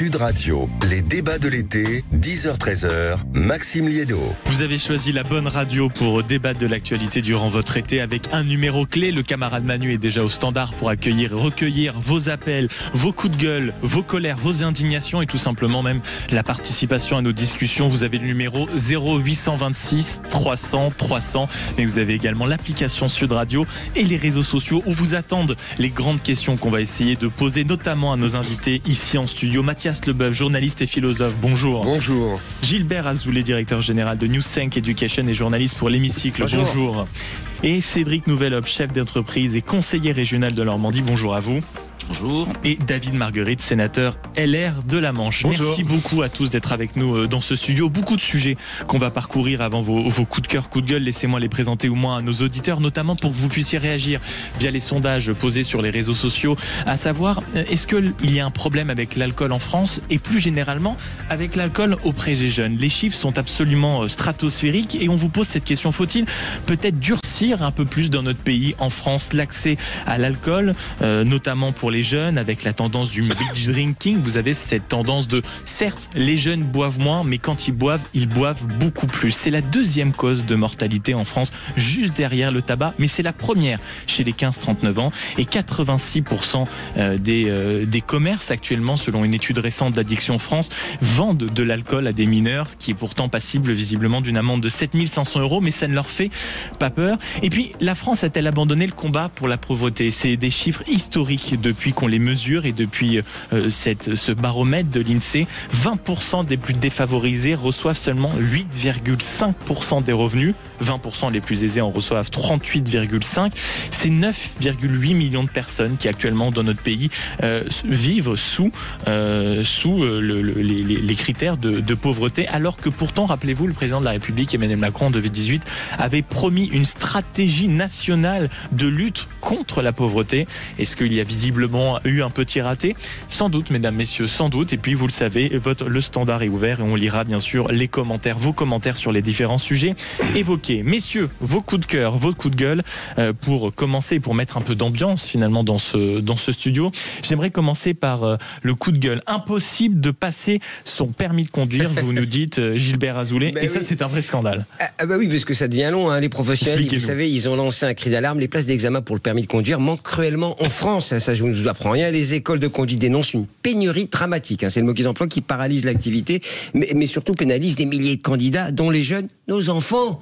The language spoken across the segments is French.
Sud Radio, les débats de l'été, 10h-13h, Maxime Liédo. Vous avez choisi la bonne radio pour débattre de l'actualité durant votre été avec un numéro clé. Le camarade Manu est déjà au standard pour recueillir vos appels, vos coups de gueule, vos colères, vos indignations et tout simplement même la participation à nos discussions. Vous avez le numéro 0826 300 300, mais vous avez également l'application Sud Radio et les réseaux sociaux où vous attendent les grandes questions qu'on va essayer de poser, notamment à nos invités ici en studio. Mathias Leboeuf, journaliste et philosophe, bonjour. Bonjour. Gilbert Azoulay, directeur général de News 5 Education et journaliste pour l'Hémicycle, bonjour. Et Cédric Nouvelhope, chef d'entreprise et conseiller régional de Normandie, bonjour à vous. Bonjour. Et David Marguerite, sénateur LR de la Manche. Bonjour. Merci beaucoup à tous d'être avec nous dans ce studio. Beaucoup de sujets qu'on va parcourir avant vos coups de cœur, coups de gueule. Laissez-moi les présenter au moins à nos auditeurs, notamment pour que vous puissiez réagir via les sondages posés sur les réseaux sociaux. À savoir, est-ce qu'il y a un problème avec l'alcool en France et plus généralement avec l'alcool auprès des jeunes? Les chiffres sont absolument stratosphériques et on vous pose cette question. Faut-il peut-être durcir un peu plus dans notre pays, en France, l'accès à l'alcool, notamment pour les jeunes, avec la tendance du binge drinking? Vous avez cette tendance de, certes, les jeunes boivent moins, mais quand ils boivent beaucoup plus. C'est la deuxième cause de mortalité en France, juste derrière le tabac, mais c'est la première chez les 15-39 ans. Et 86% des commerces actuellement, selon une étude récente d'Addiction France, vendent de l'alcool à des mineurs, qui est pourtant passible visiblement d'une amende de 7 500 €, mais ça ne leur fait pas peur. Et puis, la France a-t-elle abandonné le combat pour la pauvreté? C'est des chiffres historiques depuis qu'on les mesure et depuis ce baromètre de l'INSEE. 20% des plus défavorisés reçoivent seulement 8,5% des revenus. 20% les plus aisés en reçoivent 38,5%. C'est 9,8 millions de personnes qui actuellement dans notre pays vivent sous les critères de pauvreté, alors que pourtant, rappelez-vous, le président de la République Emmanuel Macron en 2018 avait promis une stratégie nationale de lutte contre la pauvreté. Est-ce qu'il y a visiblement eu un petit raté? Sans doute, mesdames, messieurs, sans doute. Et puis, vous le savez, le standard est ouvert et on lira bien sûr vos commentaires sur les différents sujets évoqués. Messieurs, vos coups de cœur, vos coups de gueule, pour commencer, pour mettre un peu d'ambiance finalement dans ce studio. J'aimerais commencer par le coup de gueule. Impossible de passer son permis de conduire, vous nous dites, Gilbert Azoulay. Et ça, c'est un vrai scandale. Bah oui, parce que ça devient long, hein. Les professionnels, vous savez, ils ont lancé un cri d'alarme. Les places d'examen pour le permis de conduire manquent cruellement en France. Ça, je ne vous apprends rien. Les écoles de conduite dénoncent une pénurie dramatique. C'est le mot qu'ils emploient, qui paralyse l'activité, mais surtout pénalise des milliers de candidats, dont les jeunes, nos enfants,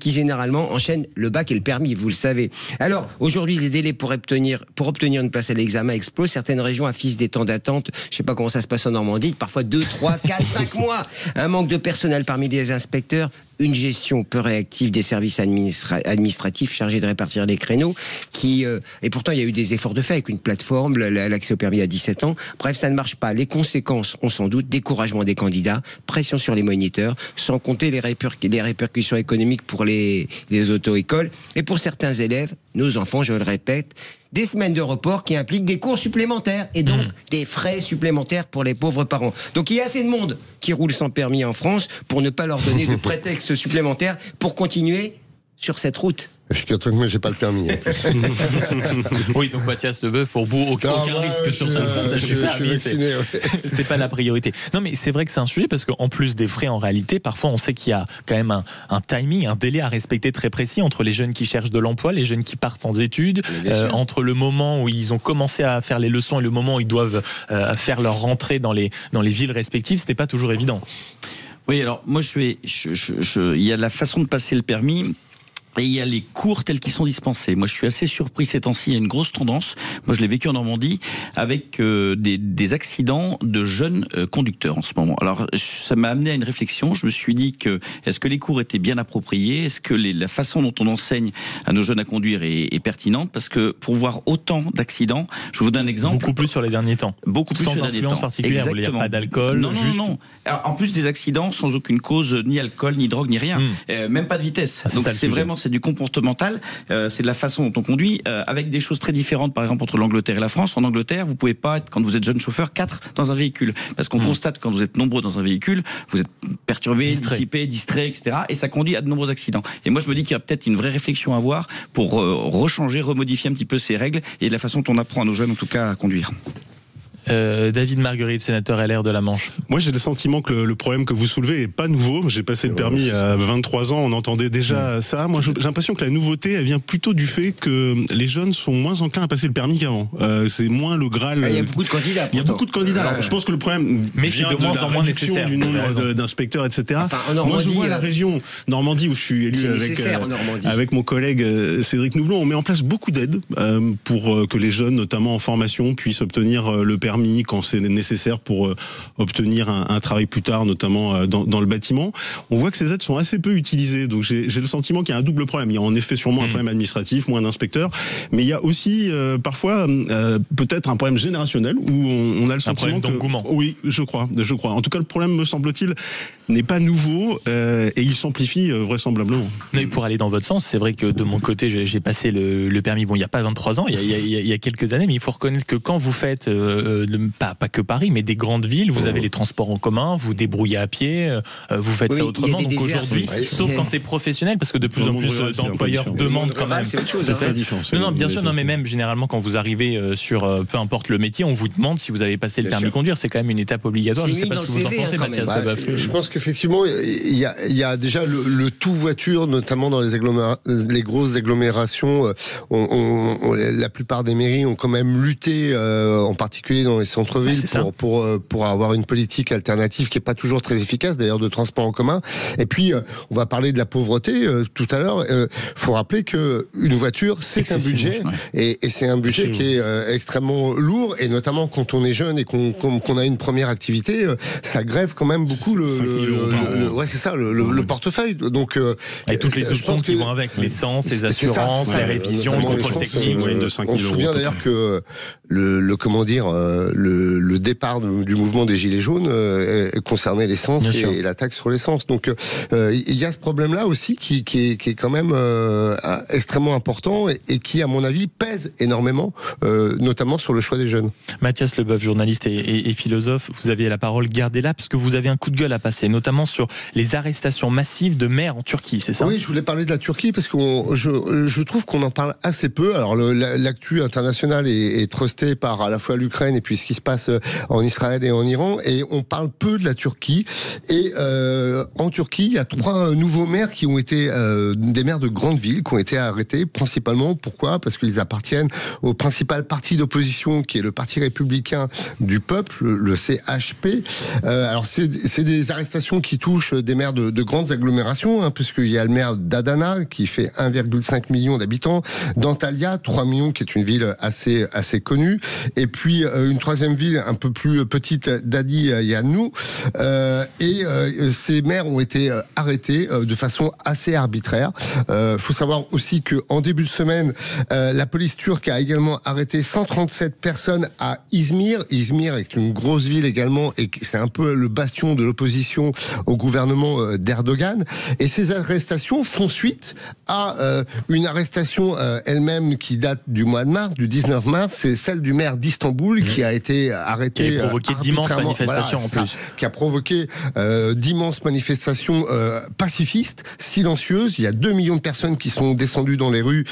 qui généralement enchaînent le bac et le permis, vous le savez. Alors, aujourd'hui, les délais pour obtenir une place à l'examen explosent. Certaines régions affichent des temps d'attente. Je ne sais pas comment ça se passe en Normandie, parfois 2, 3, 4, 5 mois. Un manque de personnel parmi les inspecteurs. Une gestion peu réactive des services administratifs chargés de répartir les créneaux, et pourtant il y a eu des efforts de fait avec une plateforme, l'accès au permis à 17 ans. Bref, ça ne marche pas. Les conséquences, on s'en doute, découragement des candidats, pression sur les moniteurs, sans compter les répercussions économiques pour les auto-écoles et pour certains élèves, nos enfants, je le répète, des semaines de report qui impliquent des cours supplémentaires et donc des frais supplémentaires pour les pauvres parents. Donc il y a assez de monde qui roule sans permis en France pour ne pas leur donner de prétexte supplémentaire pour continuer sur cette route. Moi, j'ai pas le permis. Oui, donc Mathias Leboeuf, pour vous, aucun risque sur ce passage du permis. C'est pas la priorité. Non, mais c'est vrai que c'est un sujet parce qu'en plus des frais, en réalité, parfois on sait qu'il y a quand même un timing, un délai à respecter très précis entre les jeunes qui cherchent de l'emploi, les jeunes qui partent en études, entre le moment où ils ont commencé à faire les leçons et le moment où ils doivent faire leur rentrée dans les villes respectives. C'était pas toujours évident. Oui, alors moi il y a la façon de passer le permis. Et il y a les cours tels qu'ils sont dispensés. Moi, je suis assez surpris ces temps-ci. Il y a une grosse tendance. Moi, je l'ai vécu en Normandie avec des accidents de jeunes conducteurs en ce moment. Alors, ça m'a amené à une réflexion. Je me suis dit est-ce que les cours étaient bien appropriés? Est-ce que la façon dont on enseigne à nos jeunes à conduire est pertinente? Parce que pour voir autant d'accidents, je vous donne un exemple. Beaucoup plus sur les derniers temps. Beaucoup plus sans sur les derniers temps. Sans influence particulière. Vous voulez dire pas d'alcool? Non. Alors, en plus des accidents sans aucune cause, ni alcool, ni drogue, ni rien. Même pas de vitesse. Donc, c'est vraiment c'est du comportemental, c'est de la façon dont on conduit, avec des choses très différentes, par exemple entre l'Angleterre et la France. En Angleterre, vous pouvez pas être, quand vous êtes jeune chauffeur, 4 dans un véhicule, parce qu'on constate quand vous êtes nombreux dans un véhicule, vous êtes perturbé, dissipé, distrait, etc. Et ça conduit à de nombreux accidents. Et moi, je me dis qu'il y a peut-être une vraie réflexion à avoir pour remodifier un petit peu ces règles et la façon dont on apprend à nos jeunes, en tout cas, à conduire. David Marguerite, sénateur LR de la Manche. Moi, j'ai le sentiment que le problème que vous soulevez est pas nouveau. J'ai passé le permis à 23 ans, on entendait déjà ça. Moi, j'ai l'impression que la nouveauté, elle vient plutôt du fait que les jeunes sont moins enclins à passer le permis qu'avant. C'est moins le Graal. Il y a beaucoup de candidats. Il y a beaucoup de candidats. Alors, je pense que le problème vient de la réduction du nombre d'inspecteurs, etc. Enfin, en Normandie, moi, je vois la région Normandie où je suis élu avec mon collègue Cédric Nouvelon. On met en place beaucoup d'aides pour que les jeunes, notamment en formation, puissent obtenir le permis quand c'est nécessaire pour obtenir un travail plus tard, notamment dans le bâtiment. On voit que ces aides sont assez peu utilisées. Donc j'ai le sentiment qu'il y a un double problème. Il y a en effet sûrement un problème administratif, moins d'inspecteurs, mais il y a aussi parfois peut-être un problème générationnel où on a le sentiment que... Oui, je crois. En tout cas, le problème, me semble-t-il, n'est pas nouveau et il s'amplifie vraisemblablement. Mais pour aller dans votre sens, c'est vrai que de mon côté, j'ai passé le permis, bon, il n'y a pas 23 ans, il y a quelques années, mais il faut reconnaître que quand vous faites, pas que Paris, mais des grandes villes, vous avez les transports en commun, vous débrouillez à pied, vous faites ça autrement. Donc aujourd'hui, sauf quand c'est professionnel, parce que de plus en plus d'employeurs demandent quand même. C'est autre chose. Non, bien sûr, mais même généralement quand vous arrivez sur peu importe le métier, on vous demande si vous avez passé le permis de conduire. C'est quand même une étape obligatoire. Je ne sais pas ce que vous en pensez, Mathias. Je pense qu'effectivement, il y a déjà le tout voiture, notamment dans les grosses agglomérations. La plupart des mairies ont quand même lutté, en particulier dans les centres-villes, pour avoir une politique alternative qui est pas toujours très efficace, d'ailleurs, de transport en commun. Et puis, on va parler de la pauvreté tout à l'heure. Faut rappeler que une voiture, c'est un budget, et c'est un budget qui est extrêmement lourd, et notamment quand on est jeune et qu'on a une première activité, ça grève quand même beaucoup le portefeuille. Donc, et toutes les options qui vont avec, l'essence, les assurances, les révisions, les contrôles techniques. On se souvient d'ailleurs que le départ du mouvement des Gilets jaunes concernait l'essence et la taxe sur l'essence. Donc il y a ce problème-là aussi qui est quand même extrêmement important et qui, à mon avis, pèse énormément, notamment sur le choix des jeunes. Mathias Leboeuf, journaliste et philosophe, vous aviez la parole, gardez-la, parce que vous avez un coup de gueule à passer, notamment sur les arrestations massives de maires en Turquie, c'est ça ? Oui, je voulais parler de la Turquie parce que je trouve qu'on en parle assez peu. Alors l'actu internationale est trustée par à la fois l'Ukraine et puis ce qui se passe en Israël et en Iran, et on parle peu de la Turquie. Et en Turquie, il y a 3 nouveaux maires qui ont été des maires de grandes villes qui ont été arrêtés, principalement. Pourquoi ? Parce qu'ils appartiennent au principal parti d'opposition, qui est le Parti républicain du peuple, le CHP. Alors c'est des arrestations qui touchent des maires de grandes agglomérations, puisqu'il y a le maire d'Adana qui fait 1,5 million d'habitants, d'Antalya 3 millions, qui est une ville assez connue, et puis une 3e ville un peu plus petite, Dadi Yanou, et ces maires ont été arrêtés de façon assez arbitraire. Faut savoir aussi que en début de semaine, la police turque a également arrêté 137 personnes à Izmir. Izmir est une grosse ville également, et c'est un peu le bastion de l'opposition au gouvernement d'Erdogan. Et ces arrestations font suite à une arrestation elle-même qui date du mois de mars, du 19 mars. C'est celle du maire d'Istanbul qui a été arrêté. Qui a provoqué d'immenses manifestations en plus. Qui a provoqué d'immenses manifestations pacifistes, silencieuses. Il y a 2 millions de personnes qui sont descendues dans les rues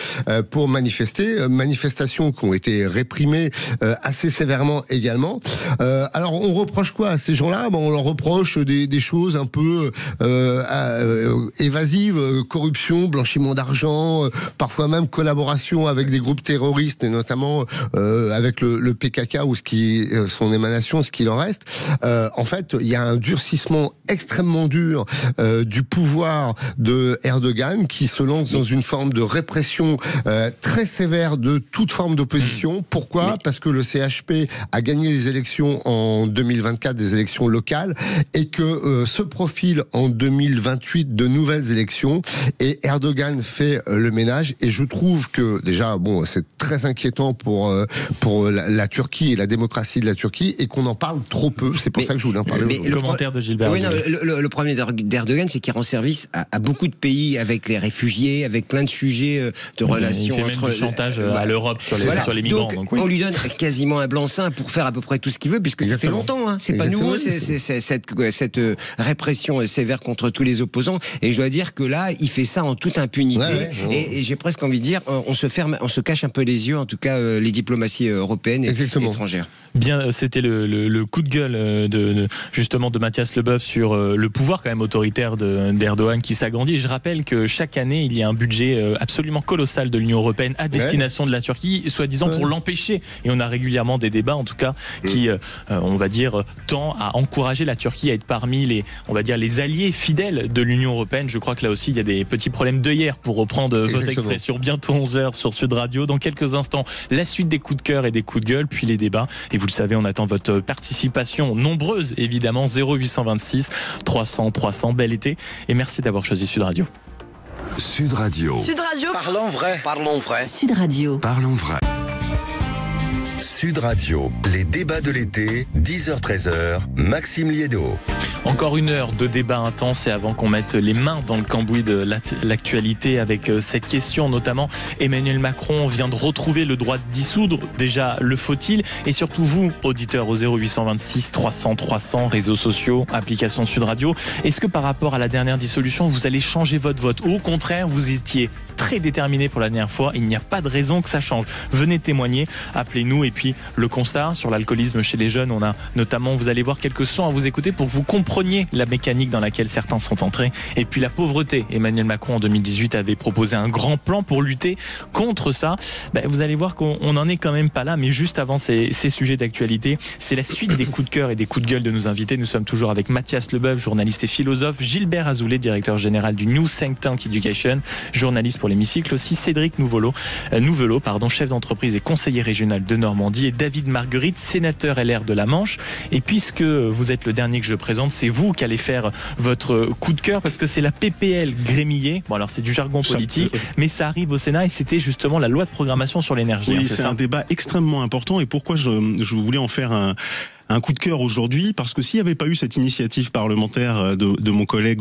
pour manifester. Manifestations qui ont été réprimées assez sévèrement également. Alors on reproche quoi à ces gens-là ? On leur reproche des choses un peu évasives, corruption, blanchiment d'argent, parfois même collaboration avec des groupes terroristes, et notamment avec le PKK ou son émanation, ce qu'il en reste. En fait, il y a un durcissement extrêmement dur du pouvoir de Erdogan, qui se lance dans une forme de répression très sévère de toute forme d'opposition. Pourquoi ? Parce que le CHP a gagné les élections en 2024, des élections locales, et que se profilent en 2028 de nouvelles élections, et Erdogan fait le ménage. Et je trouve que déjà, c'est très inquiétant pour la Turquie et la démocratie de la Turquie, et qu'on en parle trop peu. C'est pour ça que je voulais en parler. Le commentaire de Gilbert. Oui, le problème d'Erdogan, c'est qu'il rend service à beaucoup de pays, avec les réfugiés, avec plein de sujets de relations entre. Il fait même du chantage à l'Europe sur les migrants. Donc on lui donne quasiment un blanc-seing pour faire à peu près tout ce qu'il veut, puisque ça fait longtemps. C'est pas nouveau, cette répression sévère contre tous les opposants. Et je dois dire que là, il fait ça en toute impunité. Et j'ai presque envie de dire, on se cache un peu les yeux, en tout cas les diplomaties européennes et étrangères. Bien. Bien, c'était le coup de gueule justement de Mathias Leboeuf sur le pouvoir quand même autoritaire d'Erdogan qui s'agrandit. Et je rappelle que chaque année, il y a un budget absolument colossal de l'Union européenne à destination de la Turquie, soi-disant pour l'empêcher. Et on a régulièrement des débats, en tout cas, qui, on va dire, tend à encourager la Turquie à être parmi les alliés fidèles de l'Union européenne. Je crois que là aussi, il y a des petits problèmes d'œillères, pour reprendre votre expression. Bientôt 11h sur Sud Radio. Dans quelques instants, la suite des coups de cœur et des coups de gueule, puis les débats. Et vous le savez, on attend votre participation nombreuse, évidemment, 0826 300 300. Bel été et merci d'avoir choisi Sud Radio. Sud Radio. Sud Radio. Parlons vrai. Parlons vrai. Sud Radio. Parlons vrai. Sud Radio, les débats de l'été, 10h-13h, Maxime Liédo. Encore une heure de débat intense et avant qu'on mette les mains dans le cambouis de l'actualité avec cette question, notamment Emmanuel Macron vient de retrouver le droit de dissoudre. Déjà, le faut-il? Et surtout vous, auditeurs au 0826 300 300, réseaux sociaux, application Sud Radio, est-ce que par rapport à la dernière dissolution, vous allez changer votre vote? Ou au contraire, vous étiez très déterminé pour la dernière fois, il n'y a pas de raison que ça change. Venez témoigner, appelez-nous. Et puis le constat sur l'alcoolisme chez les jeunes, on a notamment, vous allez voir quelques sons à vous écouter pour que vous compreniez la mécanique dans laquelle certains sont entrés. Et puis la pauvreté, Emmanuel Macron en 2018 avait proposé un grand plan pour lutter contre ça. Vous allez voir qu'on n'en est quand même pas là, mais juste avant ces sujets d'actualité, c'est la suite des coups de cœur et des coups de gueule de nos invités. Nous sommes toujours avec Mathias Leboeuf, journaliste et philosophe, Gilbert Azoulay, directeur général du New Think Tank Education, journaliste pour l'hémicycle aussi, Cédric Nouvelot, chef d'entreprise et conseiller régional de Normandie, et David Marguerite, sénateur LR de la Manche. Et puisque vous êtes le dernier que je présente, c'est vous qui allez faire votre coup de cœur, parce que c'est la PPL Grémillet. Bon, alors c'est du jargon politique, mais ça arrive au Sénat et c'était justement la loi de programmation sur l'énergie. Oui, c'est un débat extrêmement important. Et pourquoi je voulais en faire un coup de cœur aujourd'hui? Parce que s'il n'y avait pas eu cette initiative parlementaire de mon collègue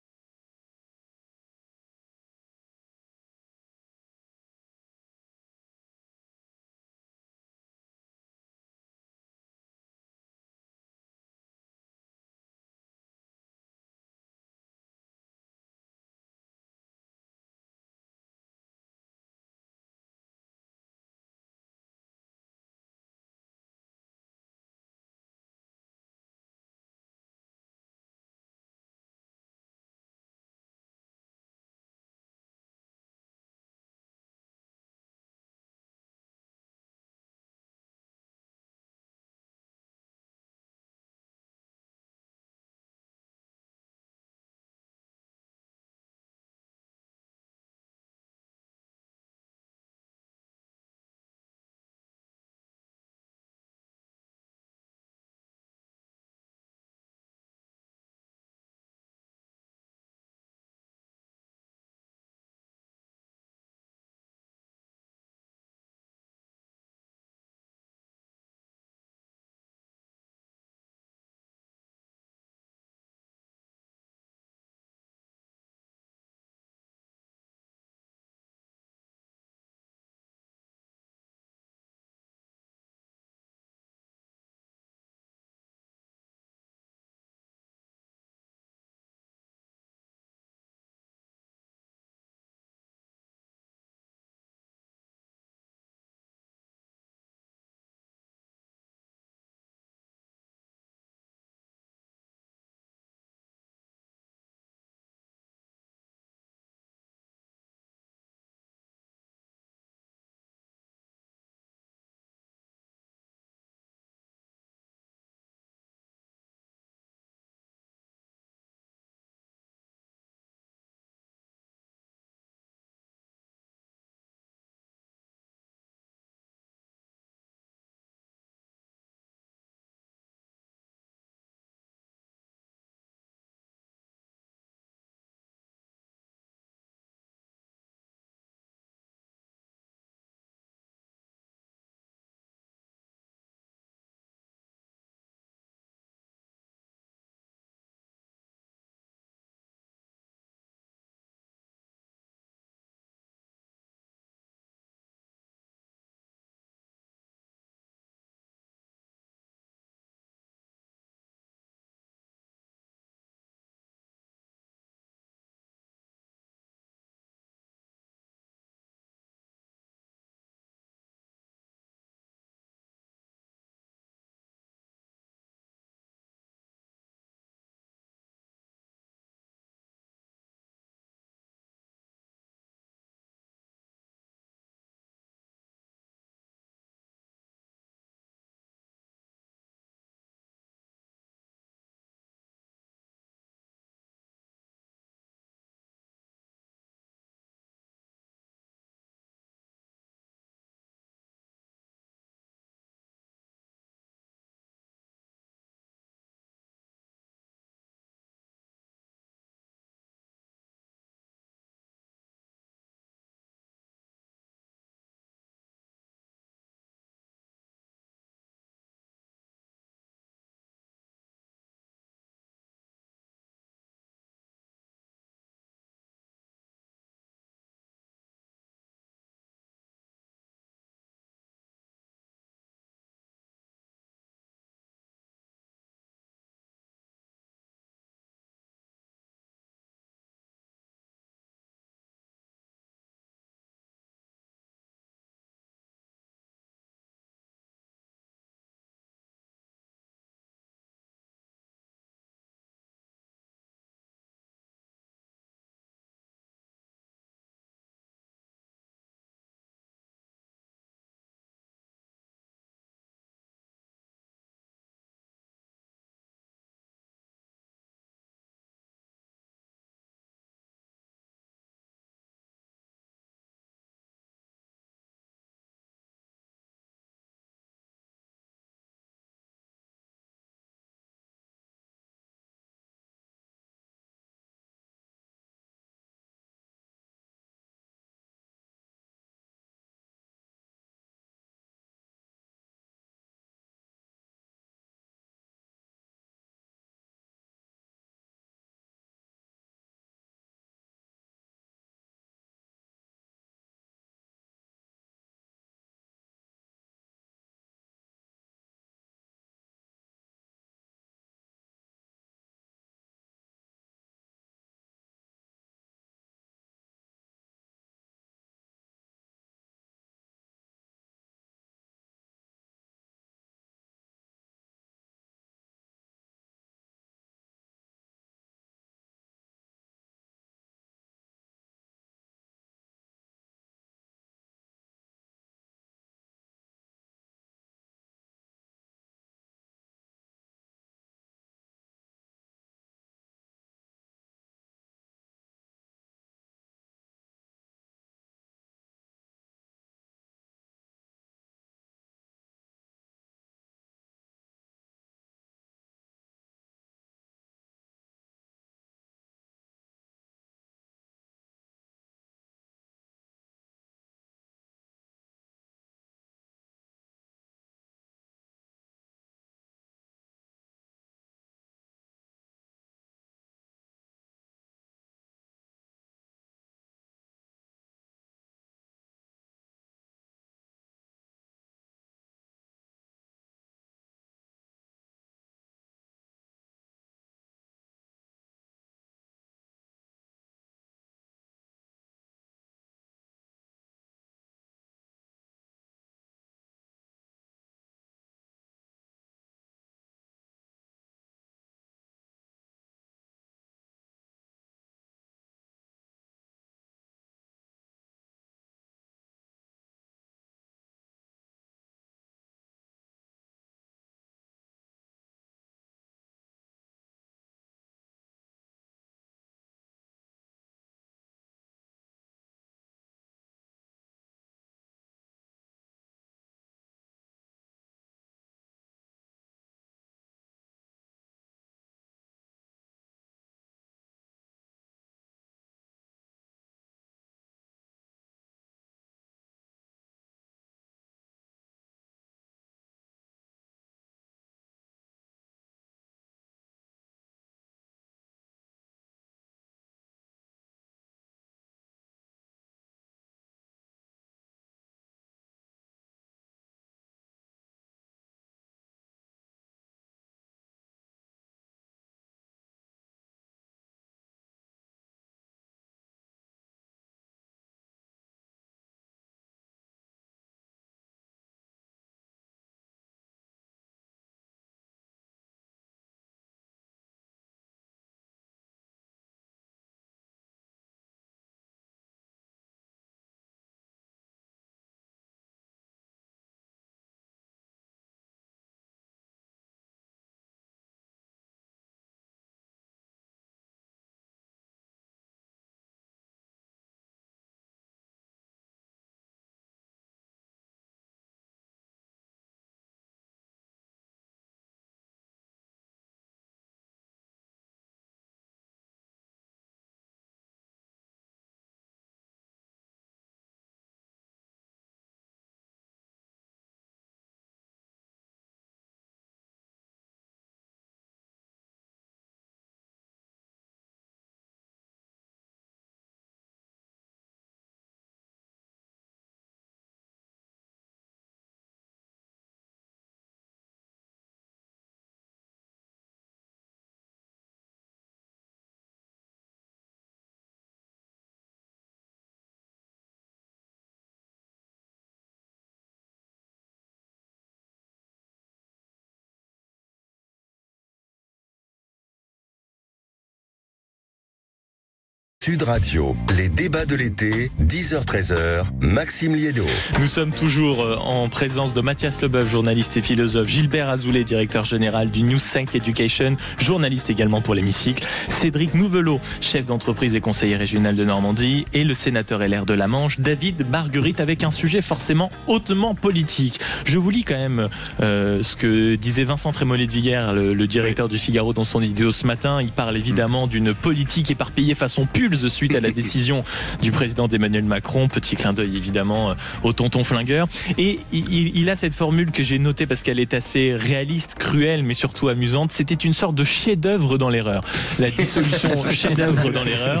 Sud Radio, les débats de l'été, 10h-13h, Maxime Liédo. Nous sommes toujours en présence de Mathias Leboeuf, journaliste et philosophe, Gilbert Azoulay, directeur général du News 5 Education, journaliste également pour l'Hémicycle, Cédric Nouvelot, chef d'entreprise et conseiller régional de Normandie, et le sénateur LR de la Manche, David Margueritte, avec un sujet forcément hautement politique. Je vous lis quand même ce que disait Vincent Trémollet de Viguière, le directeur du Figaro, dans son vidéo ce matin. Il parle évidemment d'une politique éparpillée façon Pulse suite à la décision du président Emmanuel Macron. Petit clin d'œil évidemment au tonton flingueur. Et il a cette formule que j'ai notée parce qu'elle est assez réaliste, cruelle, mais surtout amusante. C'était une sorte de chef-d'œuvre dans l'erreur. La dissolution chef-d'œuvre dans l'erreur.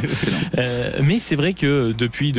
Mais c'est vrai que depuis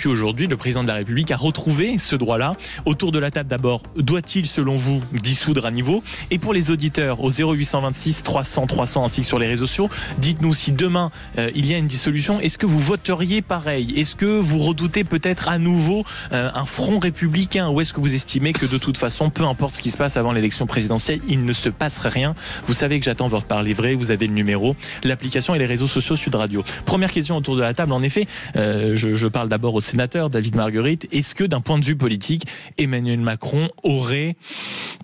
aujourd'hui, le président de la République a retrouvé ce droit-là. Autour de la table d'abord, doit-il selon vous dissoudre à niveau? Et pour les auditeurs, au 0826 300 300 ainsi que sur les réseaux sociaux, dites-nous si demain il y a une dissolution, est-ce que vous voteriez pareil? Est-ce que vous redoutez peut-être à nouveau un front républicain, ou est-ce que vous estimez que de toute façon, peu importe ce qui se passe avant l'élection présidentielle, il ne se passerait rien? Vous savez que j'attends votre parler vrai, vous avez le numéro, l'application et les réseaux sociaux Sud Radio. Première question autour de la table, en effet, je parle d'abord au sénateur David Margueritte. Est-ce que d'un point de vue politique, Emmanuel Macron aurait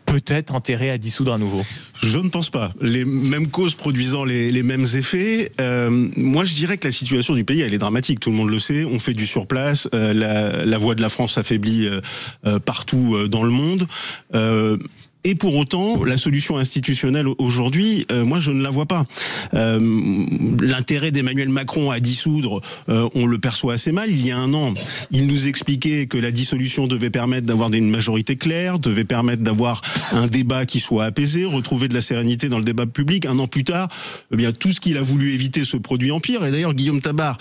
peut-être intérêt à dissoudre à nouveau? Je ne pense pas. Les mêmes causes produisant les mêmes effets. Moi, je dirais que la situation du pays, elle est dramatique. Tout le monde le sait. On fait du surplace. La voix de la France s'affaiblit partout dans le monde. Et pour autant, la solution institutionnelle aujourd'hui, moi je ne la vois pas. L'intérêt d'Emmanuel Macron à dissoudre, on le perçoit assez mal. Il y a un an, il nous expliquait que la dissolution devait permettre d'avoir une majorité claire, devait permettre d'avoir un débat qui soit apaisé, retrouver de la sérénité dans le débat public. Un an plus tard, eh bien tout ce qu'il a voulu éviter se produit en pire. Et d'ailleurs, Guillaume Tabar,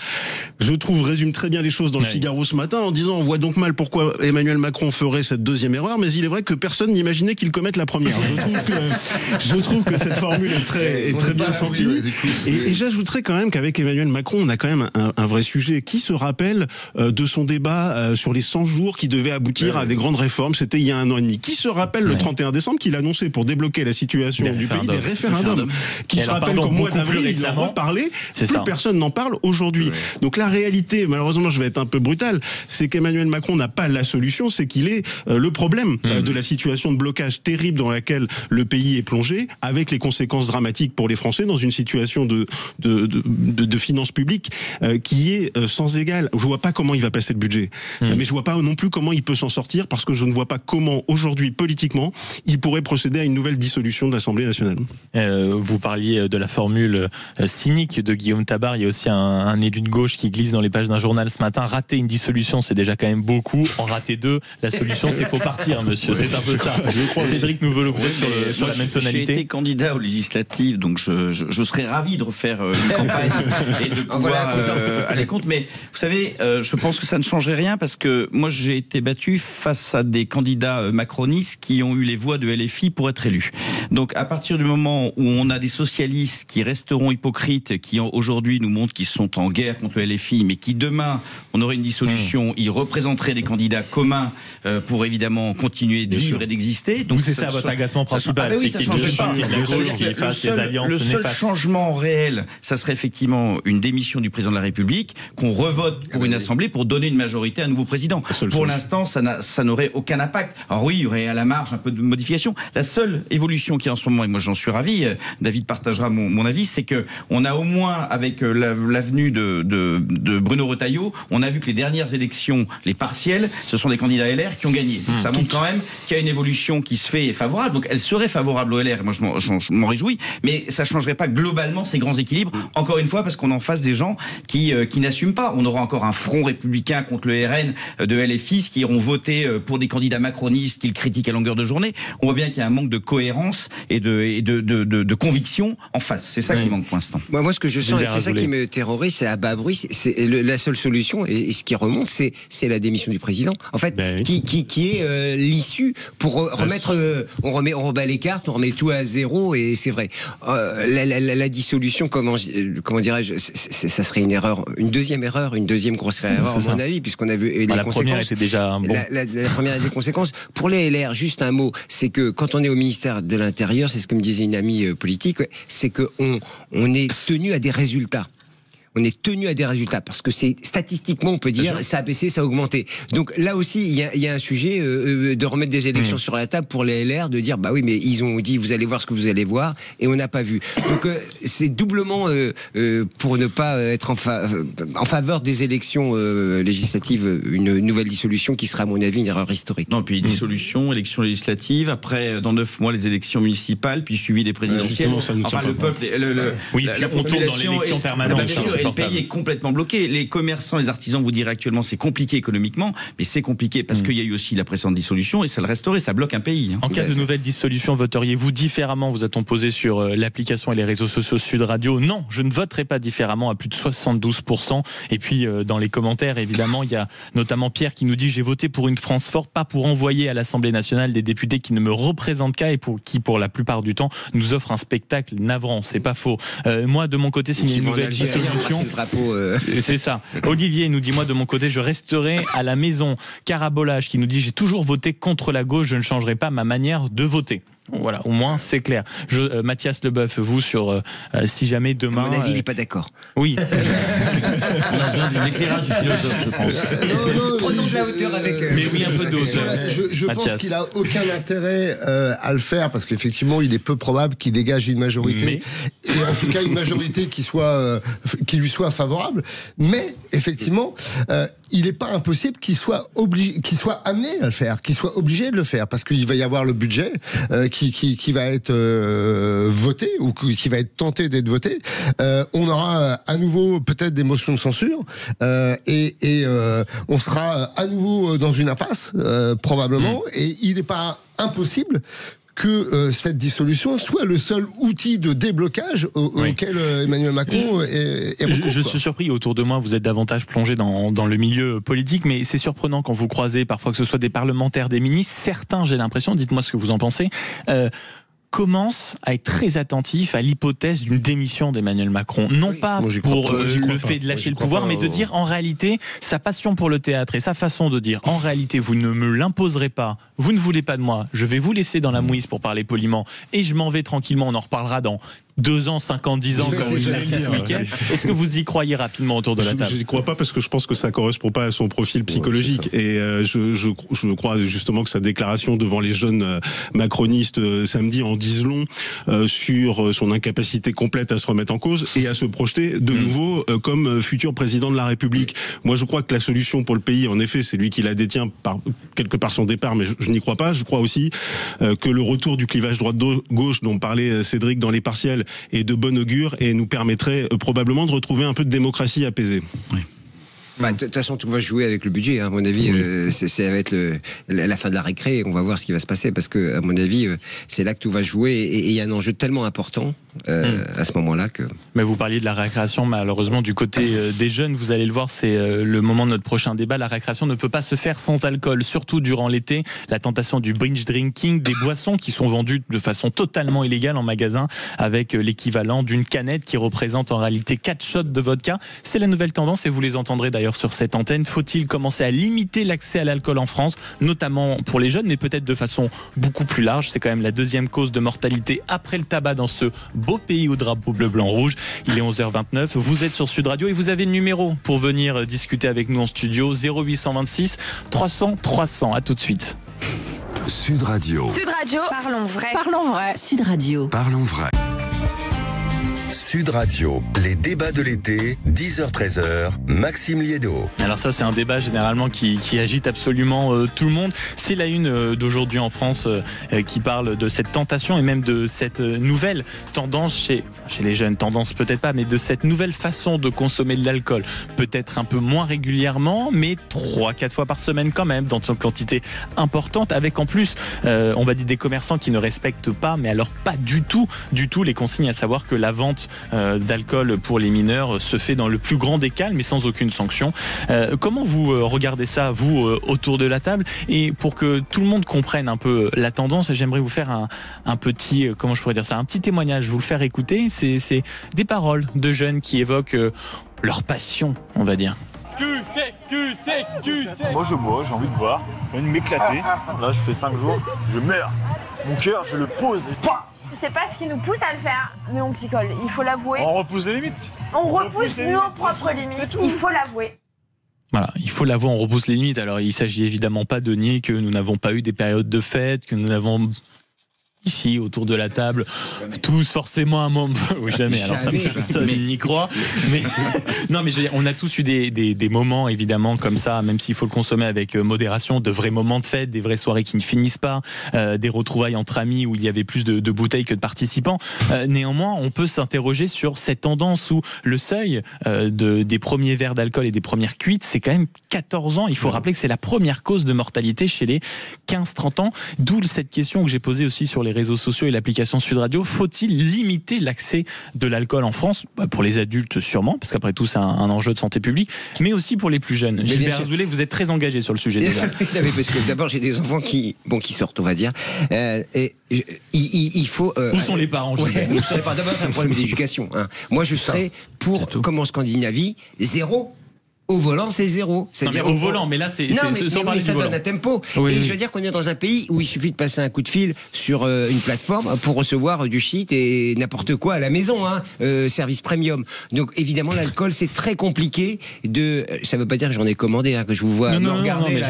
je trouve, résume très bien les choses dans le Figaro ce matin en disant on voit donc mal pourquoi Emmanuel Macron ferait cette deuxième erreur, mais il est vrai que personne n'imaginait qu'il commette la première. Je trouve que cette formule est très bien sentie. Et j'ajouterais quand même qu'avec Emmanuel Macron, on a quand même un vrai sujet. Qui se rappelle de son débat sur les 100 jours qui devait aboutir à des grandes réformes? C'était il y a 1 an et demi. Qui se rappelle le 31 décembre qu'il annonçait pour débloquer la situation du pays des référendums? Qui se rappelle qu'au mois d'avril, il en reparlait? Plus personne n'en parle aujourd'hui. Donc la réalité, malheureusement, je vais être un peu brutal, c'est qu'Emmanuel Macron n'a pas la solution, c'est qu'il est le problème de la situation de blocage terrible dans laquelle le pays est plongé, avec les conséquences dramatiques pour les Français dans une situation de finances publiques qui est sans égal. Je vois pas comment il va passer le budget, mais je vois pas non plus comment il peut s'en sortir, parce que je ne vois pas comment aujourd'hui politiquement il pourrait procéder à une nouvelle dissolution de l'Assemblée nationale. Vous parliez de la formule cynique de Guillaume Tabar. Il y a aussi un élu de gauche qui glisse dans les pages d'un journal ce matin: rater une dissolution, c'est déjà quand même beaucoup. En rater 2, la solution c'est faut partir, monsieur. C'est un peu ça. Cédric Nouvelot, sur la même tonalité. J'ai été candidat aux législatives, donc je serais ravi de refaire une campagne et de pouvoir aller contre. Mais vous savez, je pense que ça ne changeait rien, parce que moi j'ai été battu face à des candidats macronistes qui ont eu les voix de LFI pour être élus. Donc à partir du moment où on a des socialistes qui resteront hypocrites, qui aujourd'hui nous montrent qu'ils sont en guerre contre le LFI, mais qui demain on aurait une dissolution, ils représenteraient des candidats communs pour évidemment continuer de vivre et d'exister. Donc c'est ça votre agacement principal, c'est qu'il le seul changement réel, ça serait effectivement une démission du président de la République, qu'on revote pour une assemblée pour donner une majorité à un nouveau président. Pour l'instant, ça n'aurait aucun impact. Alors oui, il y aurait à la marge un peu de modification. La seule évolution qui est en ce moment, et moi j'en suis ravi, David partagera mon avis, c'est que on a au moins, avec l'avenue de Bruno Retailleau, on a vu que les dernières élections, les partielles, ce sont des candidats LR qui ont gagné. Donc ça montre quand même qu'il y a une évolution qui se fait favorable. Donc elle serait favorable au LR, moi je m'en réjouis, mais ça changerait pas globalement ces grands équilibres, encore une fois, parce qu'on est en face des gens qui n'assument pas. On aura encore un front républicain contre le RN de LFI qui iront voter pour des candidats macronistes qu'ils critiquent à longueur de journée. On voit bien qu'il y a un manque de cohérence et de conviction en face. C'est ça qui manque pour l'instant. Moi ce que je sens, et c'est ça qui me terrorise, c'est à bas bruit, c'est la seule solution, et ce qui remonte, c'est la démission du président, en fait, qui est l'issue pour remettre, on rebat les cartes, on remet tout à zéro, et c'est vrai. La dissolution, comment dirais-je, ça serait une erreur, une deuxième grosse erreur, à mon avis, puisqu'on a vu les conséquences. La première était déjà un bon. La première a des conséquences. Pour les LR, juste un mot, c'est que quand on est au ministère de l'Intérieur, c'est ce que me disait une amie politique, c'est qu'on est tenu à des résultats. on est tenu à des résultats parce que c'est statistiquement, on peut dire, ça a baissé, ça a augmenté. Donc là aussi, il y a un sujet de remettre des élections sur la table pour les LR, de dire bah oui, mais ils ont dit vous allez voir ce que vous allez voir et on n'a pas vu. Donc c'est doublement pour ne pas être en faveur des élections législatives, une nouvelle dissolution qui sera à mon avis une erreur historique. Non, puis dissolution, élections législatives, après dans 9 mois les élections municipales, puis suivi des présidentielles. Enfin le peuple, la on tourne dans l'élection permanente. Bien sûr, et le pays est complètement bloqué. Les commerçants, les artisans vous diraient actuellement c'est compliqué économiquement, mais c'est compliqué parce qu'il y a eu aussi la précédente dissolution et ça le restaurait, ça bloque un pays. En cas de nouvelle dissolution, voteriez-vous différemment? Vous a-t-on posé sur l'application et les réseaux sociaux Sud Radio? Non, je ne voterai pas différemment à plus de 72%. Et puis dans les commentaires, évidemment, il y a notamment Pierre qui nous dit j'ai voté pour une France forte, pas pour envoyer à l'Assemblée nationale des députés qui ne me représentent qu'à et qui pour la plupart du temps nous offrent un spectacle navrant. C'est pas faux. Moi de mon côté, s'il y a une nouvelle dissolution, c'est ça. Olivier nous dit moi de mon côté je resterai à la maison. Carabolage qui nous dit j'ai toujours voté contre la gauche, je ne changerai pas ma manière de voter. Voilà, au moins c'est clair. Mathias Leboeuf, vous sur si jamais demain. À mon avis, il n'est pas d'accord. Oui. On a besoin d'un éclairage du philosophe, je pense. Prenons de la hauteur avec. Mais oui, un peu de hauteur. Je pense qu'il a aucun intérêt à le faire parce qu'effectivement, il est peu probable qu'il dégage une majorité et en tout cas une majorité qui lui soit favorable. Mais effectivement, il n'est pas impossible qu'il soit amené à le faire, qu'il soit obligé de le faire parce qu'il va y avoir le budget qui va être voté ou qui va être tenté d'être voté. On aura à nouveau peut-être des motions de censure et on sera à nouveau dans une impasse probablement et il n'est pas impossible que cette dissolution soit le seul outil de déblocage auquel Emmanuel Macron est recours. Je suis surpris, autour de moi, vous êtes davantage plongé dans le milieu politique, mais c'est surprenant quand vous croisez parfois que ce soit des parlementaires, des ministres, certains, j'ai l'impression, dites-moi ce que vous en pensez, commence à être très attentif à l'hypothèse d'une démission d'Emmanuel Macron. Non pas pour le fait de lâcher le pouvoir, mais de dire en réalité, sa passion pour le théâtre et sa façon de dire en réalité, vous ne me l'imposerez pas, vous ne voulez pas de moi, je vais vous laisser dans la mouise pour parler poliment et je m'en vais tranquillement, on en reparlera dans 2 ans, 5 ans, 10 ans, comme vous l'avez dit ce week-end. Est-ce que vous y croyez rapidement autour de la table? Je n'y crois pas parce que je pense que ça ne correspond pas à son profil psychologique. Et je crois justement que sa déclaration devant les jeunes macronistes samedi en dise long sur son incapacité complète à se remettre en cause et à se projeter de nouveau comme futur président de la République. Moi, je crois que la solution pour le pays, en effet, c'est lui qui la détient quelque part son départ, mais je n'y crois pas. Je crois aussi que le retour du clivage droite-gauche dont parlait Cédric dans les partiels est de bon augure et nous permettrait probablement de retrouver un peu de démocratie apaisée. Oui. De toute façon, tout va jouer avec le budget. À mon avis, ça va être la fin de la récré. On va voir ce qui va se passer parce que, à mon avis, c'est là que tout va jouer. Et il y a un enjeu tellement important à ce moment-là que. Mais vous parliez de la récréation, malheureusement, du côté des jeunes. Vous allez le voir, c'est le moment de notre prochain débat. La récréation ne peut pas se faire sans alcool, surtout durant l'été. La tentation du binge drinking, des boissons qui sont vendues de façon totalement illégale en magasin, avec l'équivalent d'une canette qui représente en réalité 4 shots de vodka. C'est la nouvelle tendance et vous les entendrez d'ailleurs sur cette antenne. Faut-il commencer à limiter l'accès à l'alcool en France, notamment pour les jeunes, mais peut-être de façon beaucoup plus large? C'est quand même la 2e cause de mortalité après le tabac dans ce beau pays au drapeau bleu, blanc, rouge. Il est 11h29. Vous êtes sur Sud Radio et vous avez le numéro pour venir discuter avec nous en studio. 0826 300 300. À tout de suite. Sud Radio. Sud Radio. Parlons vrai. Parlons vrai. Sud Radio. Parlons vrai. Sud Radio, les débats de l'été, 10h-13h, Maxime Liédo. Alors ça, c'est un débat généralement qui agite absolument tout le monde. C'est la une d'aujourd'hui en France qui parle de cette tentation et même de cette nouvelle tendance chez les jeunes, tendance peut-être pas, mais de cette nouvelle façon de consommer de l'alcool. Peut-être un peu moins régulièrement, mais 3-4 fois par semaine quand même, dans une quantité importante, avec en plus, on va dire des commerçants qui ne respectent pas, mais alors pas du tout les consignes, à savoir que la vente d'alcool pour les mineurs se fait dans le plus grand des calmes mais sans aucune sanction. Comment vous regardez ça, vous, autour de la table? Et pour que tout le monde comprenne un peu la tendance, j'aimerais vous faire un petit, comment je pourrais dire ça, un petit témoignage, vous le faire écouter. C'est des paroles de jeunes qui évoquent leur passion, on va dire. Moi je bois, j'ai envie de boire, j'ai envie de m'éclater. Là je fais 5 jours, je meurs. Mon cœur, je le pose et pas. c'est pas ce qui nous pousse à le faire, mais on picole, il faut l'avouer. On repousse les limites. On repousse nos propres limites, il faut l'avouer. Voilà, il faut l'avouer, on repousse les limites. Alors, il s'agit évidemment pas de nier que nous n'avons pas eu des périodes de fête, que nous n'avons... Ici, autour de la table, tous forcément un moment. Oui, jamais. Alors ça, personne n'y croit. Mais non, mais je veux dire, on a tous eu des moments évidemment comme ça, même s'il faut le consommer avec modération, de vrais moments de fête, des vraies soirées qui ne finissent pas, des retrouvailles entre amis où il y avait plus de bouteilles que de participants. Néanmoins, on peut s'interroger sur cette tendance où le seuil des premiers verres d'alcool et des premières cuites, c'est quand même 14 ans. Il faut rappeler que c'est la première cause de mortalité chez les 15-30 ans. D'où cette question que j'ai posée aussi sur les réseaux sociaux et l'application Sud Radio. Faut-il limiter l'accès de l'alcool en France ? Pour les adultes sûrement, parce qu'après tout c'est un enjeu de santé publique, mais aussi pour les plus jeunes. Gilbert Azoulay, vous êtes très engagé sur le sujet déjà. Parce que d'abord j'ai des enfants qui sortent, on va dire. Il faut. Où sont les parents, Gilbert ? D'abord c'est un problème d'éducation. Hein. Moi je serais pour, comme en Scandinavie, 0. Au volant, c'est 0. C'est-à-dire au volant, mais là, c'est sans parler du volant. Ça donne un tempo. Oui, et je veux dire qu'on est dans un pays où il suffit de passer un coup de fil sur une plateforme pour recevoir du shit et n'importe quoi à la maison, hein, service premium. Donc évidemment, l'alcool, c'est très compliqué de. Ça veut pas dire que j'en ai commandé, hein, que je vous vois me regarder.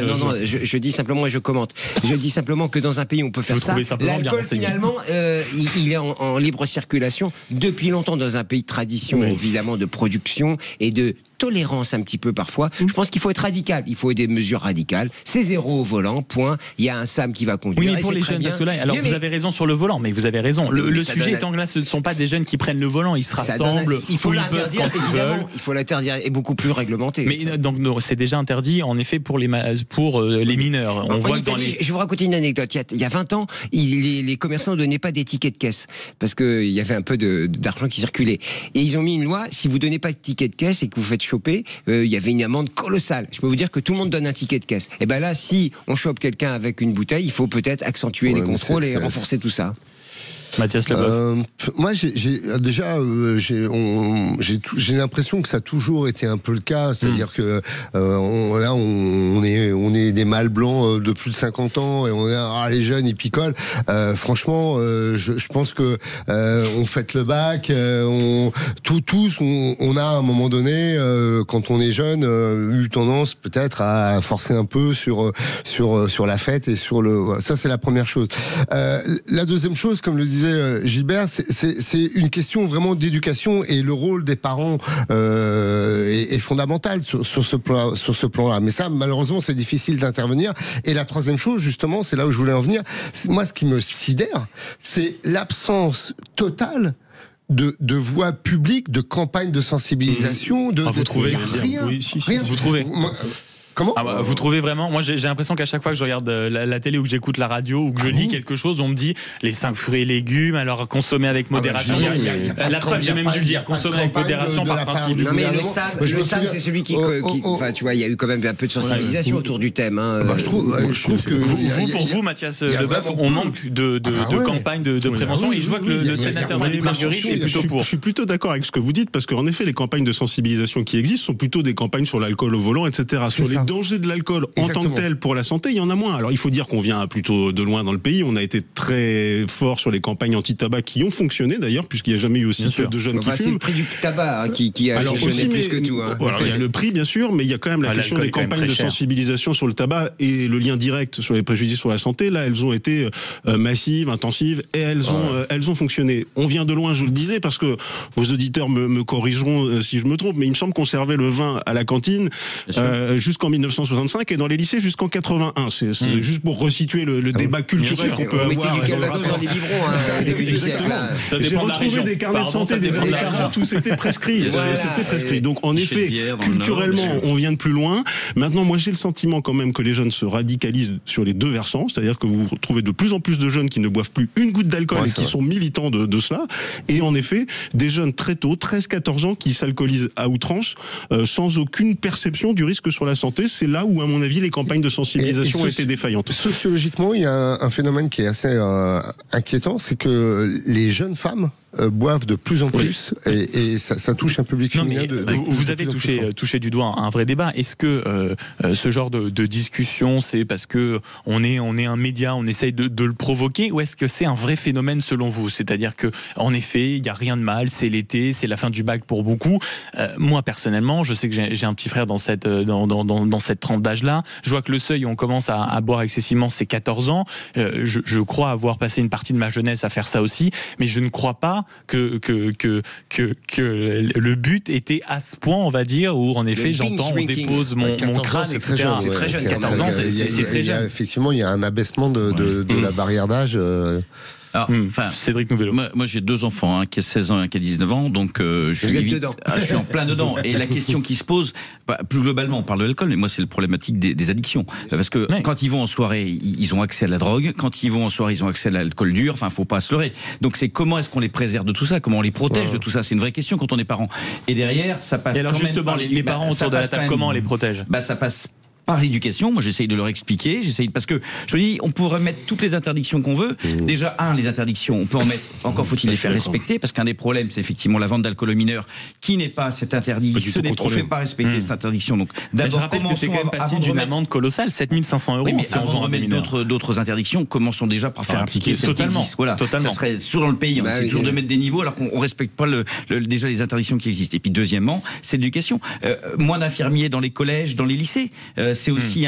Je dis simplement et je commente. Je dis simplement que dans un pays où on peut faire ça, l'alcool finalement, il est en libre circulation depuis longtemps dans un pays de tradition, évidemment, de production et de tolérance un petit peu parfois. Je pense qu'il faut être radical. Il faut des mesures radicales. C'est 0 au volant, point. Il y a un SAM qui va conduire. Oui, mais pour les jeunes, parce que là, alors vous avez raison sur le volant, mais vous avez raison. Le sujet étant que là, ce ne sont pas des jeunes qui prennent le volant, ils se rassemblent. Il faut l'interdire, évidemment. Il faut l'interdire et beaucoup plus réglementé. Mais donc c'est déjà interdit, en effet, pour les mineurs. On voit que dans les... Je vais vous raconter une anecdote. Il y a 20 ans, les commerçants ne donnaient pas des tickets de caisse parce qu'il y avait un peu d'argent qui circulait. Et ils ont mis une loi, si vous ne donnez pas de ticket de caisse et que vous faites choper, il y avait une amende colossale. Je peux vous dire que tout le monde donne un ticket de caisse. Et bien là, si on chope quelqu'un avec une bouteille, il faut peut-être accentuer les contrôles et renforcer tout ça. Mathias Leboeuf. Moi, j'ai l'impression que ça a toujours été un peu le cas, c'est-à-dire que là, on est des mâles blancs de plus de 50 ans et on est les jeunes ils picolent. Franchement, je pense que on fête le bac, tous on a à un moment donné, quand on est jeune, eu tendance peut-être à forcer un peu sur la fête et sur le. Ça, c'est la première chose. La deuxième chose, comme le disait Gilbert, c'est une question vraiment d'éducation et le rôle des parents est fondamental sur ce plan-là. Mais ça, malheureusement, c'est difficile d'intervenir. Et la troisième chose, justement, c'est là où je voulais en venir. Moi, ce qui me sidère, c'est l'absence totale de voix publique, de campagne de sensibilisation. Vous trouvez rien. Vous trouvez. Comment vous trouvez vraiment? Moi, j'ai l'impression qu'à chaque fois que je regarde la télé ou que j'écoute la radio ou que je lis quelque chose, on me dit les 5 fruits et légumes, alors consommer avec modération. La preuve, j'ai même dû le dire, consommer avec modération par principe. Non, mais le SAM, c'est celui qui. Enfin, tu vois, il y a eu quand même un peu de sensibilisation autour du thème. Je trouve que. Pour vous, Mathias Leboeuf, on manque de campagne de prévention. Et je vois que le sénateur David Marguerite est plutôt pour. Je suis plutôt d'accord avec ce que vous dites, parce qu'en effet, les campagnes de sensibilisation qui existent sont plutôt des campagnes sur l'alcool au volant, etc. Sur les dangers de l'alcool en tant que tel pour la santé, il y en a moins. Alors il faut dire qu'on vient plutôt de loin dans le pays. On a été très fort sur les campagnes anti-tabac qui ont fonctionné d'ailleurs, puisqu'il n'y a jamais eu aussi peu de jeunes qui fument. C'est le prix du tabac qui a fonctionné plus que tout. Voilà, il y a le prix bien sûr, mais il y a quand même la question des campagnes de sensibilisation sur le tabac et le lien direct sur les préjudices sur la santé. Là, elles ont été massives, intensives et elles ont fonctionné. On vient de loin, je le disais, parce que vos auditeurs me corrigeront si je me trompe, mais il me semble qu'on servait le vin à la cantine jusqu'en 1965 et dans les lycées jusqu'en 81. C'est juste pour resituer le débat culturel qu'on peut avoir. Du Calvados dans les biberons, début du siècle. J'ai retrouvé des carnets de santé des années 40 où c'était prescrit. C'était prescrit. Donc en effet, culturellement, on vient de plus loin. Maintenant, moi j'ai le sentiment quand même que les jeunes se radicalisent sur les deux versants, c'est-à-dire que vous retrouvez de plus en plus de jeunes qui ne boivent plus une goutte d'alcool et qui sont militants de cela. Et en effet, des jeunes très tôt, 13-14 ans, qui s'alcoolisent à outrance sans aucune perception du risque sur la santé. C'est là où, à mon avis, les campagnes de sensibilisation étaient défaillantes. Sociologiquement, il y a un phénomène qui est assez inquiétant, c'est que les jeunes femmes boivent de plus en plus et ça touche un public féminin. Vous avez touché du doigt un vrai débat. Est-ce que ce genre de discussion, c'est parce que on est un média, on essaye de le provoquer, ou est-ce que c'est un vrai phénomène selon vous? C'est-à-dire que en effet, il n'y a rien de mal, c'est l'été, c'est la fin du bac pour beaucoup. Moi personnellement, je sais que j'ai un petit frère dans cette tranche d'âge-là. Je vois que le seuil où on commence à boire excessivement, c'est 14 ans. Je crois avoir passé une partie de ma jeunesse à faire ça aussi, mais je ne crois pas que le but était à ce point, on va dire, où en effet j'entends, on dépose mon crâne, etc. C'est très jeune. 14 ans, c'est très jeune. Effectivement, il y a un abaissement de la barrière d'âge. Alors, Cédric Nouvello. Moi j'ai 2 enfants, un qui a 16 ans et un qui a 19 ans, donc je suis en plein dedans. Et la question qui se pose, plus globalement, on parle de l'alcool, mais moi c'est la problématique des addictions. Parce que quand ils vont en soirée, ils ont accès à la drogue. Quand ils vont en soirée, ils ont accès à l'alcool dur. Enfin, faut pas se leurrer. Donc c'est comment est-ce qu'on les préserve de tout ça? Comment on les protège de tout ça? C'est une vraie question quand on est parent. Et derrière, ça passe. Et alors justement, les parents autour de la table, comment on les protège? Ça passe par l'éducation. Moi, j'essaye de leur expliquer. Parce que je dis, on pourrait mettre toutes les interdictions qu'on veut. Déjà, les interdictions, on peut en mettre. Encore faut-il les faire respecter, parce qu'un des problèmes, c'est effectivement la vente d'alcool aux mineurs, qui n'est pas cet interdit. On ne fait pas respecter cette interdiction. Donc, d'abord, commençons c'est quand même passible d'une amende colossale, 7 500 €. Oui, mais si on va remettre d'autres interdictions, commençons déjà par faire appliquer celles qui existent. Voilà. Ça serait toujours dans le pays. On essaie toujours de mettre des niveaux, alors qu'on respecte pas déjà les interdictions qui existent. Et puis, deuxièmement, c'est l'éducation. Moins d'infirmiers dans les collèges, dans les lycées. C'est aussi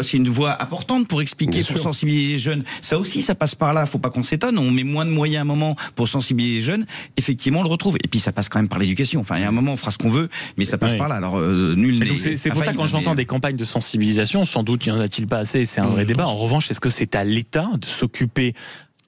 c'est une voie importante pour expliquer, pour sensibiliser les jeunes. Ça aussi, ça passe par là. Faut pas qu'on s'étonne. On met moins de moyens à un moment pour sensibiliser les jeunes. Effectivement, on le retrouve. Et puis, ça passe quand même par l'éducation. Enfin, il y a un moment, on fera ce qu'on veut, mais ça passe par là. Alors, nul n'est. C'est pour ça, quand j'entends des campagnes de sensibilisation, sans doute, il n'y en a-t-il pas assez. C'est un vrai débat. En revanche, est-ce que c'est à l'État de s'occuper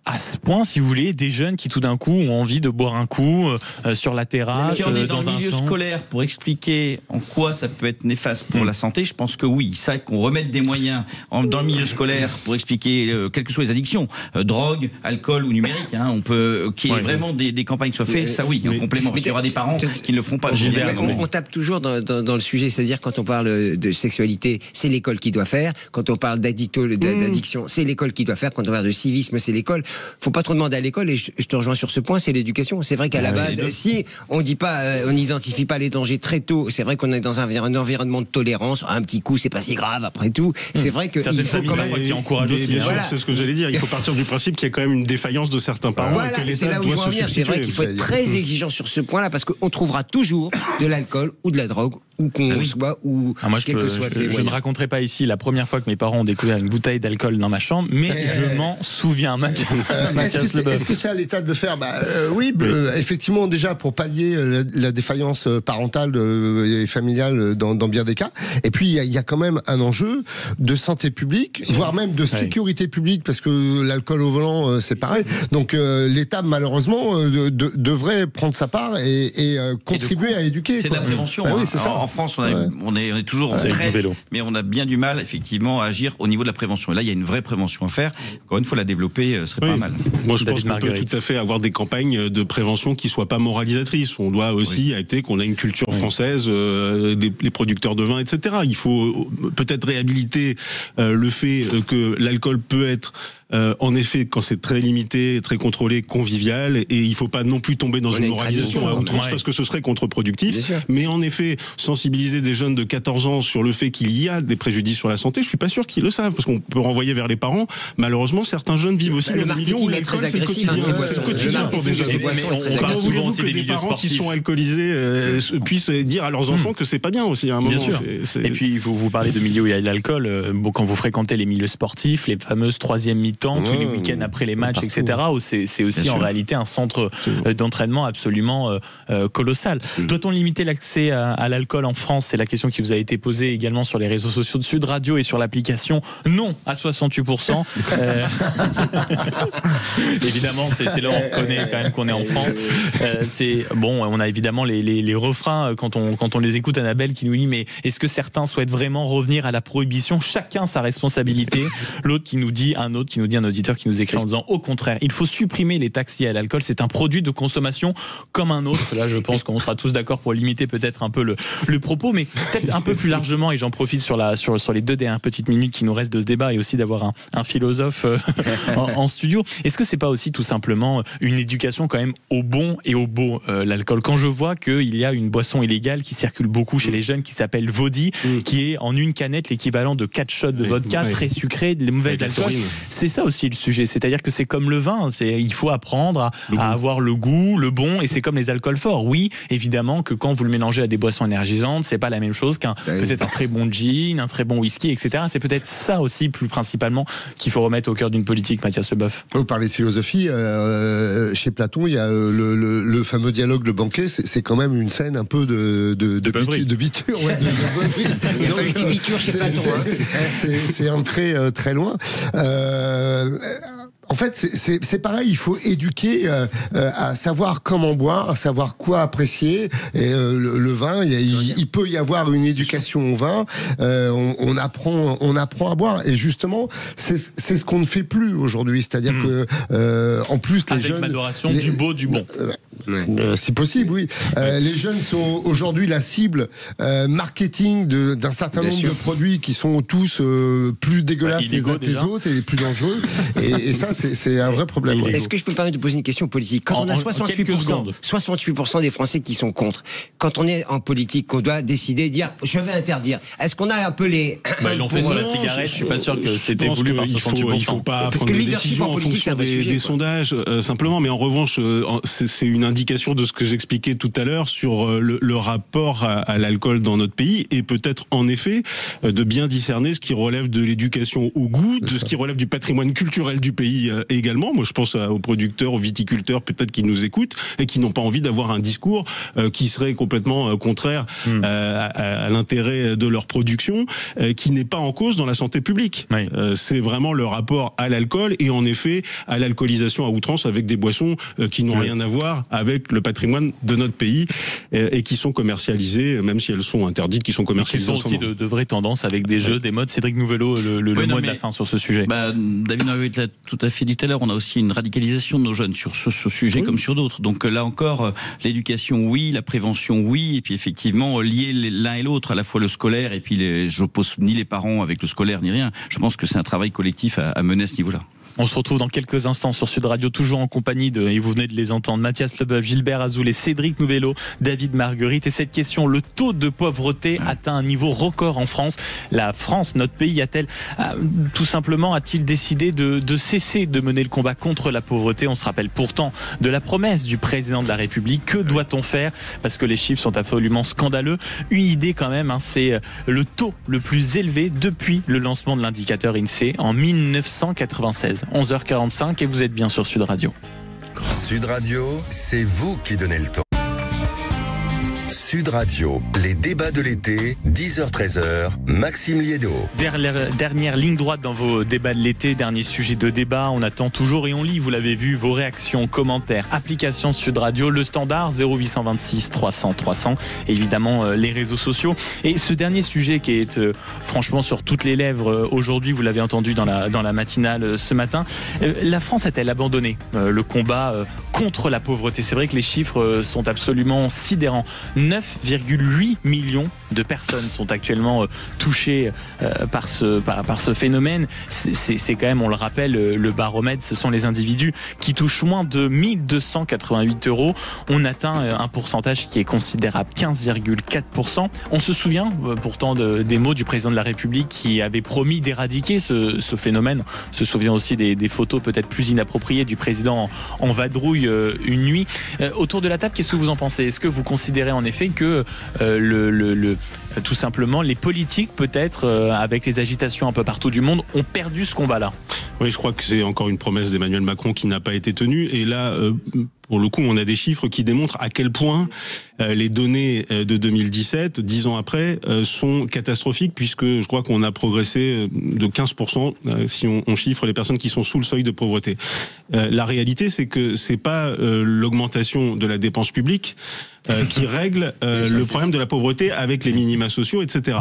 à ce point, si vous voulez, des jeunes qui tout d'un coup ont envie de boire un coup sur la terrasse, si on est dans le milieu scolaire pour expliquer en quoi ça peut être néfaste pour la santé, je pense que oui. Ça, qu'on remette des moyens dans le milieu scolaire pour expliquer quelles que soient les addictions, drogue, alcool ou numérique, on peut qu'il y ait vraiment des campagnes soient faites, ça oui, en complément. Parce qu'il y aura des parents qui ne le feront pas. On tape toujours dans le sujet, c'est-à-dire quand on parle de sexualité, c'est l'école qui doit faire. Quand on parle d'addiction, c'est l'école qui doit faire. Quand on parle de civisme, c'est l'école. Faut pas trop demander à l'école, et je te rejoins sur ce point, c'est l'éducation. C'est vrai qu'à la base, si on dit pas, on n'identifie pas les dangers très tôt, c'est vrai qu'on est dans un environnement de tolérance. Un petit coup, c'est pas si grave après tout. C'est vrai que il faut quand même qui encourage aussi. Bien sûr, c'est ce que j'allais dire. Il faut partir du principe qu'il y a quand même une défaillance de certains parents. Voilà, c'est là où je veux en venir. C'est vrai qu'il faut être très exigeant sur ce point-là, parce qu'on trouvera toujours de l'alcool ou de la drogue, où qu'on soit, ou quel que soit. Je ne raconterai pas ici la première fois que mes parents ont découvert une bouteille d'alcool dans ma chambre, mais je m'en souviens. Est-ce que c'est à l'État de le faire? Oui, effectivement, déjà pour pallier la défaillance parentale et familiale dans bien des cas. Et puis il y a quand même un enjeu de santé publique, voire même de sécurité publique, parce que l'alcool au volant, c'est pareil. Donc l'État, malheureusement, devrait prendre sa part et contribuer à éduquer. C'est de la prévention. Oui, c'est ça. En France, on est toujours en traite, mais on a bien du mal, effectivement, à agir au niveau de la prévention. Et là, il y a une vraie prévention à faire. Encore une fois, la développer serait pas mal. Moi, je pense qu'on peut tout à fait avoir des campagnes de prévention qui soient pas moralisatrices. On doit aussi acter qu'on a une culture française, les producteurs de vin, etc. Il faut peut-être réhabiliter le fait que l'alcool peut être en effet, quand c'est très limité, très contrôlé, convivial, et il ne faut pas non plus tomber dans une moralisation à outrance, parce que ce serait contre-productif. Mais en effet, sensibiliser des jeunes de 14 ans sur le fait qu'il y a des préjudices sur la santé, je ne suis pas sûr qu'ils le savent, parce qu'on peut renvoyer vers les parents. Malheureusement, certains jeunes vivent aussi dans des milieux où l'alcool, c'est le quotidien. C'est le quotidien pour des jeunes. Comment voulez-vous que des parents qui sont alcoolisés puissent dire à leurs enfants que c'est pas bien aussi à un moment? Et puis, vous parlez de milieux où il y a de l'alcool. Quand vous fréquentez les milieux sportifs, les fameuses troisième mi-temps, tous les week-ends après les matchs, etc. C'est aussi en réalité un centre d'entraînement absolument colossal. Doit-on limiter l'accès à l'alcool en France? C'est la question qui vous a été posée également sur les réseaux sociaux de Sud Radio et sur l'application. Non, à 68%. Évidemment, c'est là où on reconnaît quand même qu'on est en France. On a évidemment les refrains quand on les écoute. Annabelle qui nous dit, mais est-ce que certains souhaitent vraiment revenir à la prohibition? Chacun sa responsabilité. Un autre qui nous dit dit un auditeur qui nous écrit en disant au contraire, il faut supprimer les taxes liées à l'alcool, c'est un produit de consommation comme un autre. Là, je pense qu'on sera tous d'accord pour limiter peut-être un peu le propos, mais peut-être un peu plus largement, et j'en profite sur les 2 dernières petites minutes qui nous restent de ce débat, et aussi d'avoir un philosophe en studio. Est-ce que c'est pas aussi tout simplement une éducation quand même au bon et au beau, l'alcool? Quand je vois qu'il y a une boisson illégale qui circule beaucoup chez les jeunes, qui s'appelle Vodi, qui est en une canette l'équivalent de 4 shots de vodka, très sucré, des mauvais alcools. C'est ça aussi le sujet, c'est-à-dire que c'est comme le vin, il faut apprendre à avoir le goût, le bon, et c'est comme les alcools forts. Oui, évidemment que quand vous le mélangez à des boissons énergisantes, c'est pas la même chose qu'un peut-être un très bon gin, un très bon whisky, etc. C'est peut-être ça aussi plus principalement qu'il faut remettre au cœur d'une politique, Mathias Leboeuf. Vous parlez de philosophie, chez Platon, il y a le fameux dialogue Le Banquet, c'est quand même une scène un peu de biture. Ouais, il y a pas eu des bitures chez Platon. C'est ancré très loin. En fait, c'est pareil, il faut éduquer à savoir comment boire, à savoir quoi apprécier. Et le vin, il peut y avoir une éducation au vin. On apprend à boire. Et justement, c'est ce qu'on ne fait plus aujourd'hui. C'est-à-dire que, en plus, les avec jeunes... l'adoration du beau, du bon. Si possible, oui. Les jeunes sont aujourd'hui la cible marketing d'un certain nombre de produits qui sont tous plus dégueulasses les uns que les autres et plus dangereux. Et ça, c'est un vrai problème. Est-ce que je peux me permettre de poser une question politique? Quand on a 68% des Français qui sont contre, quand on est en politique, qu'on doit décider, dire je vais interdire, est-ce qu'on a un peu les... Ils l'ont fait sur la cigarette, je suis pas sûr que c'était voulu par 68%. Il faut pas prendre des décisions en fonction des sondages, simplement, mais en revanche, c'est une indication de ce que j'expliquais tout à l'heure sur le rapport à l'alcool dans notre pays, et peut-être en effet de bien discerner ce qui relève de l'éducation au goût, de ce qui relève du patrimoine culturel du pays également. Moi, je pense aux producteurs, aux viticulteurs peut-être qui nous écoutent et qui n'ont pas envie d'avoir un discours qui serait complètement contraire à l'intérêt de leur production, qui n'est pas en cause dans la santé publique. Oui. C'est vraiment le rapport à l'alcool et en effet à l'alcoolisation à outrance avec des boissons qui n'ont rien à voir avec le patrimoine de notre pays et qui sont commercialisées, même si elles sont interdites, qui sont commercialisées. Qui sont aussi de vraies tendances avec des jeux, des modes. Cédric Nouvelot, le mot de la fin sur ce sujet. David avait tout à fait dit tout à l'heure, on a aussi une radicalisation de nos jeunes sur ce sujet comme sur d'autres. Donc là encore, l'éducation, oui, la prévention, oui, et puis effectivement, lier l'un et l'autre, à la fois le scolaire, et puis j'oppose ni les parents avec le scolaire, ni rien. Je pense que c'est un travail collectif à mener à ce niveau-là. On se retrouve dans quelques instants sur Sud Radio, toujours en compagnie et vous venez de les entendre, Mathias Leboeuf, Gilbert Azoulay, Cédric Nouvelot, David Marguerite. Et cette question, le taux de pauvreté atteint un niveau record en France. La France, notre pays, a-t-il décidé de cesser de mener le combat contre la pauvreté? On se rappelle pourtant de la promesse du président de la République. Que doit-on faire? Parce que les chiffres sont absolument scandaleux. Une idée quand même, c'est le taux le plus élevé depuis le lancement de l'indicateur INSEE en 1996. 11h45 et vous êtes bien sur Sud Radio. Sud Radio, c'est vous qui donnez le ton. Sud Radio, les débats de l'été, 10h-13h, Maxime Liédo. Dernière ligne droite dans vos débats de l'été, dernier sujet de débat. On attend toujours et on lit, vous l'avez vu, vos réactions, commentaires, application Sud Radio, le standard 0826 300 300, évidemment les réseaux sociaux. Et ce dernier sujet qui est franchement sur toutes les lèvres aujourd'hui, vous l'avez entendu dans la matinale ce matin, la France a-t-elle abandonné le combat contre la pauvreté? C'est vrai que les chiffres sont absolument sidérants. 9,8 millions de personnes sont actuellement touchées par ce phénomène. C'est quand même, on le rappelle, le baromètre, ce sont les individus qui touchent moins de 1288 €. On atteint un pourcentage qui est considérable, 15,4%. On se souvient pourtant des mots du président de la République qui avait promis d'éradiquer ce phénomène. On se souvient aussi des photos peut-être plus inappropriées du président en vadrouille une nuit. Autour de la table, qu'est-ce que vous en pensez? Est-ce que vous considérez en effet que tout simplement les politiques peut-être avec les agitations un peu partout du monde ont perdu ce combat-là? Oui, je crois que c'est encore une promesse d'Emmanuel Macron qui n'a pas été tenue, et là pour le coup, on a des chiffres qui démontrent à quel point les données de 2017, 10 ans après, sont catastrophiques, puisque je crois qu'on a progressé de 15% si on chiffre les personnes qui sont sous le seuil de pauvreté. La réalité, c'est que c'est pas l'augmentation de la dépense publique qui règle le problème de la pauvreté avec les minima sociaux, etc.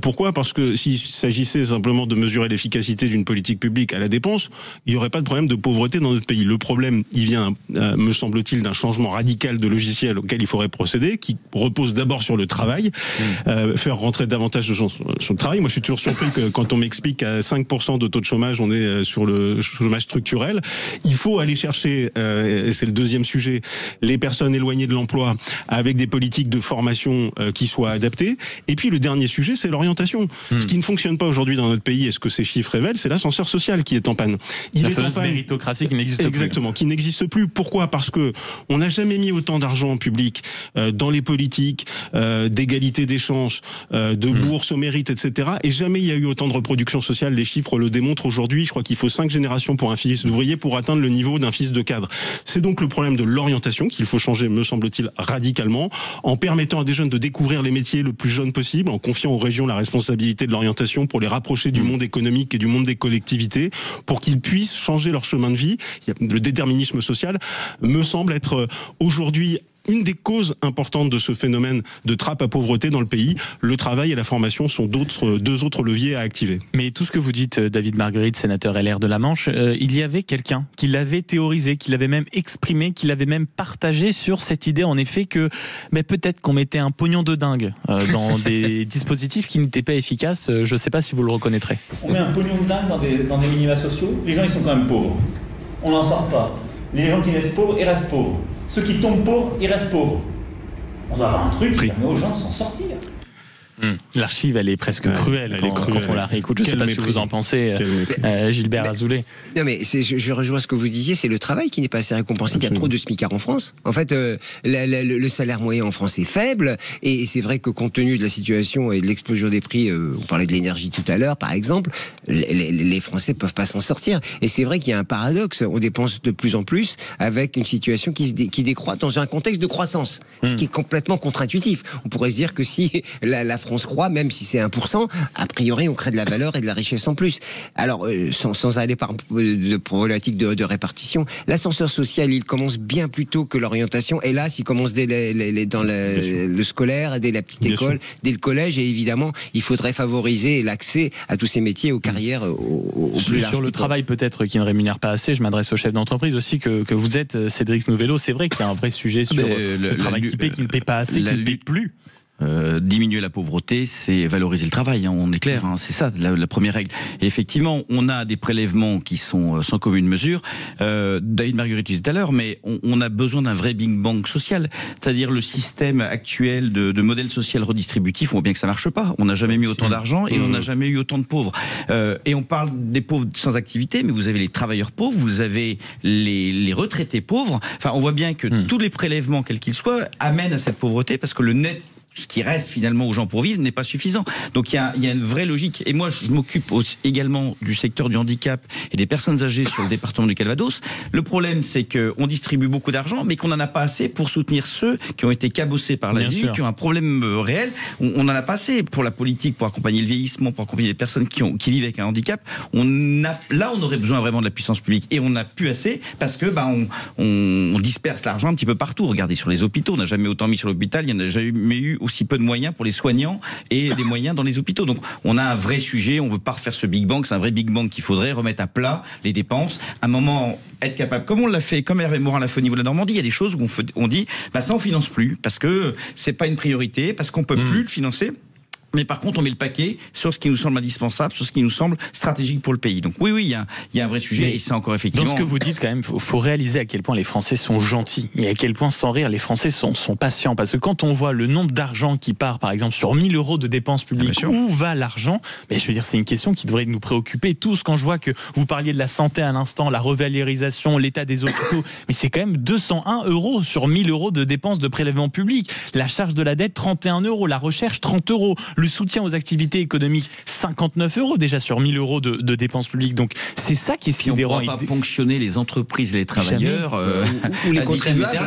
Pourquoi ? Parce que s'il s'agissait simplement de mesurer l'efficacité d'une politique publique à la dépense, il n'y aurait pas de problème de pauvreté dans notre pays. Le problème, il vient, me semble-t-il, d'un changement radical de logiciel auquel il faudrait procéder, qui repose d'abord sur le travail, faire rentrer davantage de gens sur le travail. Moi, je suis toujours surpris que quand on m'explique qu'à 5% de taux de chômage, on est sur le chômage structurel. Il faut aller chercher, et c'est le deuxième sujet, les personnes éloignées de l'emploi, avec des politiques de formation qui soient adaptées. Et puis le dernier sujet, c'est l'orientation. Ce qui ne fonctionne pas aujourd'hui dans notre pays, et ce que ces chiffres révèlent, c'est l'ascenseur social qui est en panne. La fameuse méritocratie qui n'existe plus. Exactement, qui n'existe plus. Pourquoi ? Parce que on n'a jamais mis autant d'argent public dans les politiques d'égalité des chances, de bourse au mérite, etc. Et jamais il y a eu autant de reproduction sociale. Les chiffres le démontrent aujourd'hui. Je crois qu'il faut 5 générations pour un fils d'ouvrier pour atteindre le niveau d'un fils de cadre. C'est donc le problème de l'orientation qu'il faut changer, me semble-t-il, radicalement, en permettant à des jeunes de découvrir les métiers le plus jeunes possible, en confiant aux régions la responsabilité de l'orientation pour les rapprocher du monde économique et du monde des collectivités, pour qu'ils puissent changer leur chemin de vie. Le déterminisme social me semble être aujourd'hui une des causes importantes de ce phénomène de trappe à pauvreté dans le pays. Le travail et la formation sont deux autres leviers à activer. Mais tout ce que vous dites, David Margueritte, sénateur LR de la Manche, il y avait quelqu'un qui l'avait théorisé, qui l'avait même exprimé, qui l'avait même partagé sur cette idée, en effet, que peut-être qu'on mettait un pognon de dingue dans des dispositifs qui n'étaient pas efficaces. Je ne sais pas si vous le reconnaîtrez. On met un pognon de dingue dans des minima sociaux. Les gens, ils sont quand même pauvres. On n'en sort pas. Les gens qui restent pauvres, ils restent pauvres. Ceux qui tombent pauvres, ils restent pauvres. On doit avoir un truc qui permet aux gens de s'en sortir. L'archive, elle est presque cruelle quand on la réécoute. Je ne sais pas ce que vous en pensez, Gilbert Azoulay. Non, mais je rejoins ce que vous disiez, c'est le travail qui n'est pas assez récompensé. Il y a trop de smicards en France. En fait, le salaire moyen en France est faible, et c'est vrai que compte tenu de la situation et de l'explosion des prix, on parlait de l'énergie tout à l'heure, par exemple, les Français ne peuvent pas s'en sortir. Et c'est vrai qu'il y a un paradoxe. On dépense de plus en plus avec une situation qui décroît dans un contexte de croissance, ce qui est complètement contre-intuitif. On pourrait se dire que si la France croît, même si c'est 1%, a priori on crée de la valeur et de la richesse en plus. Alors, sans aller par de problématiques de répartition, l'ascenseur social, il commence bien plus tôt que l'orientation. Hélas, il commence dès dans le scolaire, dès la petite école, dès le collège, et évidemment, il faudrait favoriser l'accès à tous ces métiers, aux carrières au plus large. Sur le travail peut-être qui ne rémunère pas assez, je m'adresse au chef d'entreprise aussi que vous êtes, Cédric Nouvello. C'est vrai qu'il y a un vrai sujet sur le travail qui ne paie pas assez, qui ne paie plus. Diminuer la pauvreté, c'est valoriser le travail, on est clair, c'est ça la première règle. Et effectivement, on a des prélèvements qui sont sans commune mesure. David Margueritte disait tout à l'heure, mais on a besoin d'un vrai Big Bang social, c'est-à-dire le système actuel de modèle social redistributif, on voit bien que ça marche pas. On n'a jamais mis autant d'argent et on n'a jamais eu autant de pauvres. Et on parle des pauvres sans activité, mais vous avez les travailleurs pauvres, vous avez les retraités pauvres. Enfin, on voit bien que tous les prélèvements, quels qu'ils soient, amènent à cette pauvreté, parce que le net, ce qui reste finalement aux gens pour vivre, n'est pas suffisant. Donc il y a une vraie logique. Et moi, je m'occupe également du secteur du handicap et des personnes âgées sur le département du Calvados. Le problème, c'est qu'on distribue beaucoup d'argent, mais qu'on n'en a pas assez pour soutenir ceux qui ont été cabossés par la vie, qui ont un problème réel. On n'en a pas assez pour la politique, pour accompagner le vieillissement, pour accompagner les personnes qui vivent avec un handicap. Là, on aurait besoin vraiment de la puissance publique. Et on n'a plus assez parce que on disperse l'argent un petit peu partout. Regardez sur les hôpitaux, on n'a jamais autant mis sur l'hôpital, il n'y en a jamais eu aussi peu de moyens pour les soignants et des moyens dans les hôpitaux. Donc on a un vrai sujet, on ne veut pas refaire ce Big Bang, c'est un vrai Big Bang qu'il faudrait remettre à plat les dépenses. À un moment, être capable, comme on l'a fait, comme Hervé Morin l'a fait au niveau de la Normandie, il y a des choses où on dit, ça on finance plus, parce que c'est pas une priorité, parce qu'on peut plus le financer. Mais par contre, on met le paquet sur ce qui nous semble indispensable, sur ce qui nous semble stratégique pour le pays. Donc oui, il y a un vrai sujet, et c'est encore effectivement... Dans ce que vous dites, quand même, faut réaliser à quel point les Français sont gentils, et à quel point, sans rire, les Français sont patients. Parce que quand on voit le nombre d'argent qui part, par exemple, sur 1 000 € de dépenses publiques, où va l'argent ? Mais je veux dire, c'est une question qui devrait nous préoccuper tous. Quand je vois que vous parliez de la santé à l'instant, la revalorisation, l'état des hôpitaux, mais c'est quand même 201 € sur 1 000 € de dépenses de prélèvement public. La charge de la dette, 31 €. La recherche, 30 €. Le soutien aux activités économiques, 59 € déjà sur 1000 € de dépenses publiques. Donc c'est ça qui est sidérant. On ne pourra pas ponctionner les entreprises, les travailleurs ou les contribuables.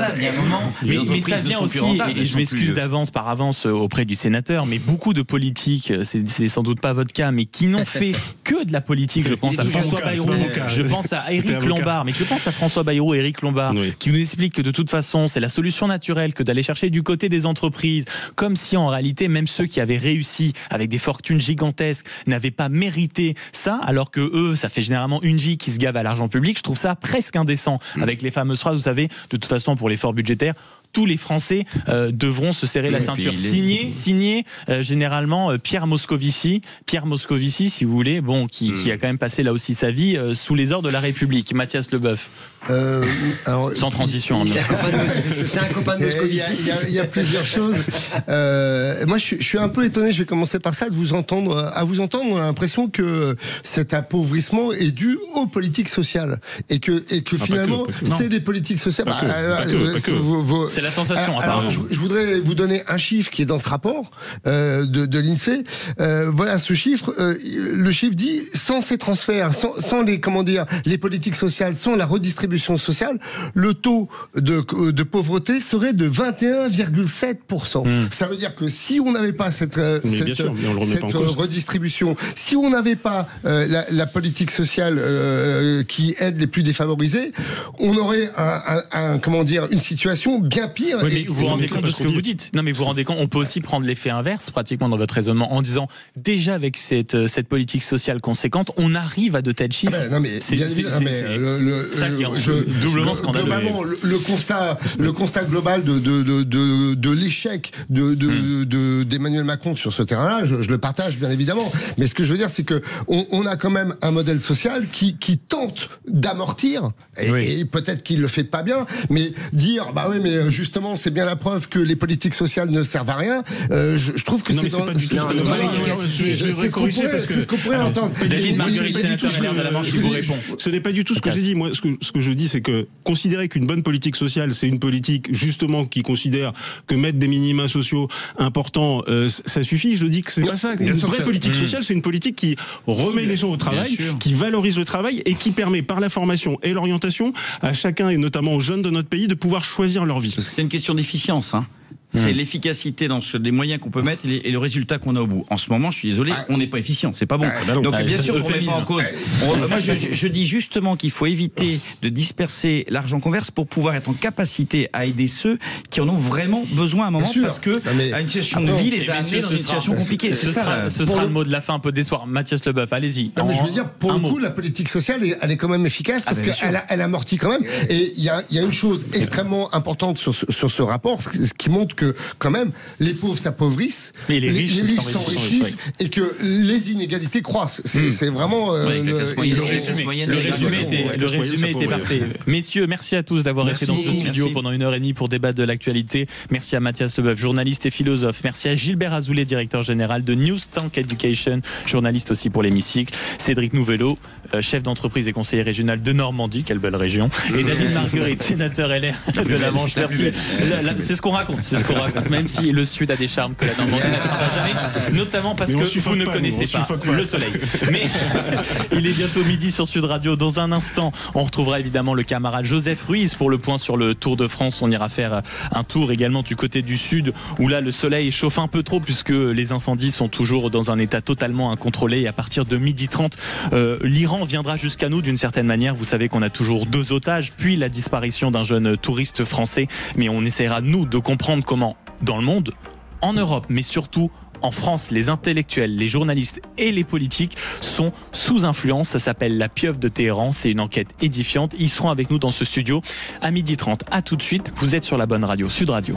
Mais ça vient aussi, et je m'excuse par avance auprès du sénateur, mais beaucoup de politiques, c'est sans doute pas votre cas, mais qui n'ont fait que de la politique. Je pense à François Bayrou, je pense à Éric Lombard, mais je pense à François Bayrou et Éric Lombard, qui nous expliquent que de toute façon, c'est la solution naturelle que d'aller chercher du côté des entreprises, comme si en réalité, même ceux qui avaient réussi avec des fortunes gigantesques n'avaient pas mérité ça, alors que eux, ça fait généralement une vie qui se gave à l'argent public. Je trouve ça presque indécent, avec les fameuses phrases, vous savez, de toute façon, pour l'effort budgétaire, tous les Français devront se serrer la ceinture. Signé généralement Pierre Moscovici, si vous voulez, qui a quand même passé là aussi sa vie sous les ordres de la République. Mathias Leboeuf. Sans transition. C'est un copain de Moscovici. Il y a plusieurs choses. Moi, je suis un peu étonné, je vais commencer par ça, à vous entendre, on a l'impression que cet appauvrissement est dû aux politiques sociales. Et que finalement, c'est les politiques sociales. C'est la sensation. Alors, je voudrais vous donner un chiffre qui est dans ce rapport de l'INSEE. Voilà ce chiffre. Le chiffre dit, sans ces transferts, sans les politiques sociales, sans la redistribution sociale, le taux de pauvreté serait de 21,7%. Ça veut dire que si on n'avait pas cette redistribution, si on n'avait pas la politique sociale qui aide les plus défavorisés, on aurait une situation bien pire. Oui, mais vous vous rendez compte de ce que vous dites. Non, mais vous vous rendez compte, on peut aussi prendre l'effet inverse, pratiquement, dans votre raisonnement, en disant, déjà avec cette politique sociale conséquente, on arrive à de tels chiffres. Doublement scandaleux. Globalement, le constat global de l'échec d'Emmanuel Macron sur ce terrain-là, je le partage, bien évidemment. Mais ce que je veux dire, c'est que on a quand même un modèle social qui tente d'amortir, et peut-être qu'il le fait pas bien, mais dire, mais justement, c'est bien la preuve que les politiques sociales ne servent à rien. Je trouve que c'est ce qu'on pourrait entendre. David Marguerite, sénateur LR de la Manche, qui vous répond. Ce n'est pas du tout ce que j'ai dit. Moi, ce que je dis, c'est que considérer qu'une bonne politique sociale, c'est une politique justement qui considère que mettre des minima sociaux importants, ça suffit. Je dis que c'est pas ça. Une vraie politique sociale, c'est une politique qui remet les gens au travail, qui valorise le travail et qui permet par la formation et l'orientation à chacun et notamment aux jeunes de notre pays de pouvoir choisir leur vie. C'est une question d'efficience, hein. C'est l'efficacité dans des moyens qu'on peut mettre et le résultat qu'on a au bout. En ce moment, je suis désolé, on n'est pas efficient, c'est pas bon. Donc bien sûr qu'on ne met pas en cause. Moi, je dis justement qu'il faut éviter de disperser l'argent qu'on verse pour pouvoir être en capacité à aider ceux qui en ont vraiment besoin à un moment, parce que à une situation de vie les a amenés dans une situation compliquée. Ce sera le mot de la fin, un peu d'espoir. Mathias Leboeuf, allez-y. Mais je veux dire, pour le coup, la politique sociale, elle est quand même efficace parce qu'elle amortit quand même. Et il y a une chose extrêmement importante sur ce rapport, ce qui montre que quand même les pauvres s'appauvrissent, les riches s'enrichissent et que les inégalités croissent. C'est vraiment le résumé était parfait. Messieurs, merci à tous d'avoir été dans ce studio pendant 1h30 pour débattre de l'actualité. Merci à Mathias Leboeuf, journaliste et philosophe. Merci à Gilbert Azoulay, directeur général de New Tank Education, journaliste aussi pour l'Hémicycle. Cédric Nouvelot, chef d'entreprise et conseiller régional de Normandie, quelle belle région. Et David Marguerite, sénateur LR de la Manche. Merci. C'est ce qu'on raconte. Même si le Sud a des charmes que la Normandie n'atteindra jamais, notamment parce que vous ne connaissez pas le soleil. Mais il est bientôt midi sur Sud Radio. Dans un instant, on retrouvera évidemment le camarade Joseph Ruiz pour le point sur le Tour de France. On ira faire un tour également du côté du Sud, où là le soleil chauffe un peu trop puisque les incendies sont toujours dans un état totalement incontrôlé. Et à partir de 12h30, l'Iran viendra jusqu'à nous d'une certaine manière. Vous savez qu'on a toujours 2 otages, puis la disparition d'un jeune touriste français. Mais on essaiera, nous, de comprendre comment, dans le monde, en Europe, mais surtout en France, les intellectuels, les journalistes et les politiques sont sous influence. Ça s'appelle La Pieuvre de Téhéran. C'est une enquête édifiante. Ils seront avec nous dans ce studio à 12h30. À tout de suite. Vous êtes sur la bonne radio, Sud Radio.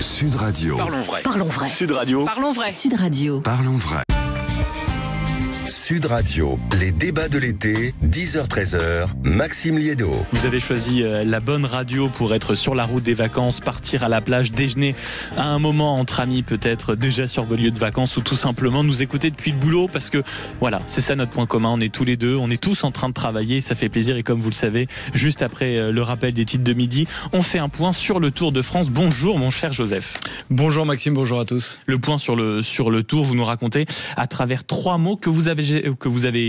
Sud Radio. Parlons vrai. Sud Radio. Parlons vrai. Sud Radio. Parlons vrai. Sud Radio, les débats de l'été, 10h-13h, Maxime Liédo. Vous avez choisi la bonne radio pour être sur la route des vacances, partir à la plage, déjeuner à un moment entre amis, peut-être déjà sur vos lieux de vacances, ou tout simplement nous écouter depuis le boulot, parce que voilà, c'est ça notre point commun, on est tous les deux, on est tous en train de travailler, ça fait plaisir. Et comme vous le savez, juste après le rappel des titres de midi, on fait un point sur le Tour de France. Bonjour mon cher Joseph. Bonjour Maxime, bonjour à tous. Le point sur le Tour, vous nous racontez à travers 3 mots que vous avez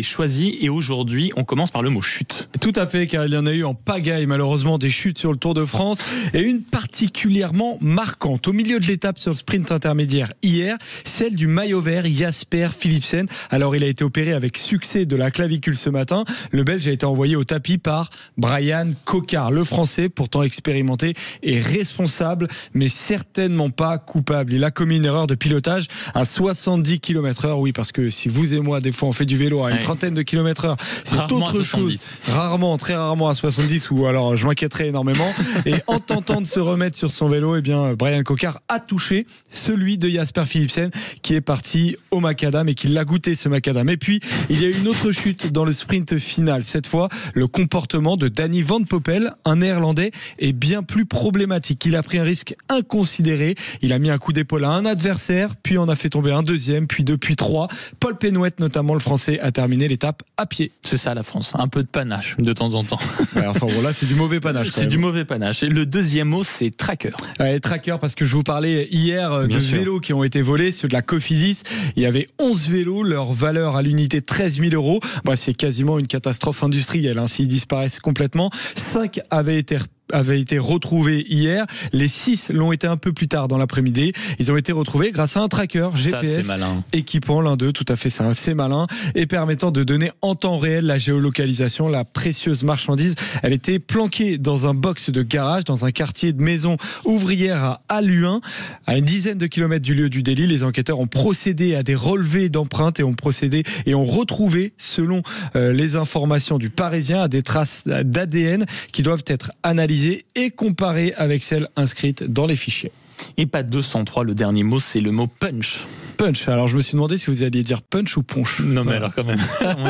choisis, et aujourd'hui on commence par le mot chute. Tout à fait, car il y en a eu en pagaille malheureusement des chutes sur le Tour de France, et une particulièrement marquante au milieu de l'étape sur le sprint intermédiaire hier, celle du maillot vert Jasper Philipsen. Alors il a été opéré avec succès de la clavicule ce matin. Le Belge a été envoyé au tapis par Brian Cocard, le Français pourtant expérimenté et responsable, mais certainement pas coupable. Il a commis une erreur de pilotage à 70 km/h. Oui, parce que si vous et moi des fois on fait du vélo à une trentaine de km/h, c'est rarement autre chose. Rarement, très rarement à 70, ou alors je m'inquiéterais énormément. Et en tentant de se remettre sur son vélo, eh bien Brian Cocard a touché celui de Jasper Philipsen, qui est parti au macadam et qui l'a goûté, ce macadam. Et puis il y a une autre chute dans le sprint final. Cette fois, le comportement de Danny Van Poppel, un Néerlandais, est bien plus problématique. Il a pris un risque inconsidéré. Il a mis un coup d'épaule à un adversaire, puis en a fait tomber un deuxième, puis 2, puis 3. Paul Penouette, notamment le Français, a terminé l'étape à pied. C'est ça la France, un peu de panache de temps en temps. Ouais, enfin voilà, c'est du mauvais panache. C'est du mauvais panache. Et le deuxième mot, c'est tracker. Ouais, tracker, parce que je vous parlais hier de vélos qui ont été volés, ceux de la Cofidis. Il y avait 11 vélos, leur valeur à l'unité 13 000 €. Bref, c'est quasiment une catastrophe industrielle, hein, s'ils disparaissent complètement. 5 avaient été retrouvés hier. Les 6 l'ont été un peu plus tard dans l'après-midi. Ils ont été retrouvés grâce à un tracker GPS équipant l'un d'eux, tout à fait, c'est assez malin, et permettant de donner en temps réel la géolocalisation. La précieuse marchandise, elle était planquée dans un box de garage dans un quartier de maison ouvrière à Alluin, à une dizaine de kilomètres du lieu du délit. Les enquêteurs ont procédé à des relevés d'empreintes et ont retrouvé, selon les informations du Parisien, à des traces d'ADN qui doivent être analysées et comparées avec celles inscrites dans les fichiers. Et pas 203, le dernier mot, c'est le mot punch. Punch. Alors je me suis demandé si vous alliez dire punch ou ponche. Non mais alors quand même,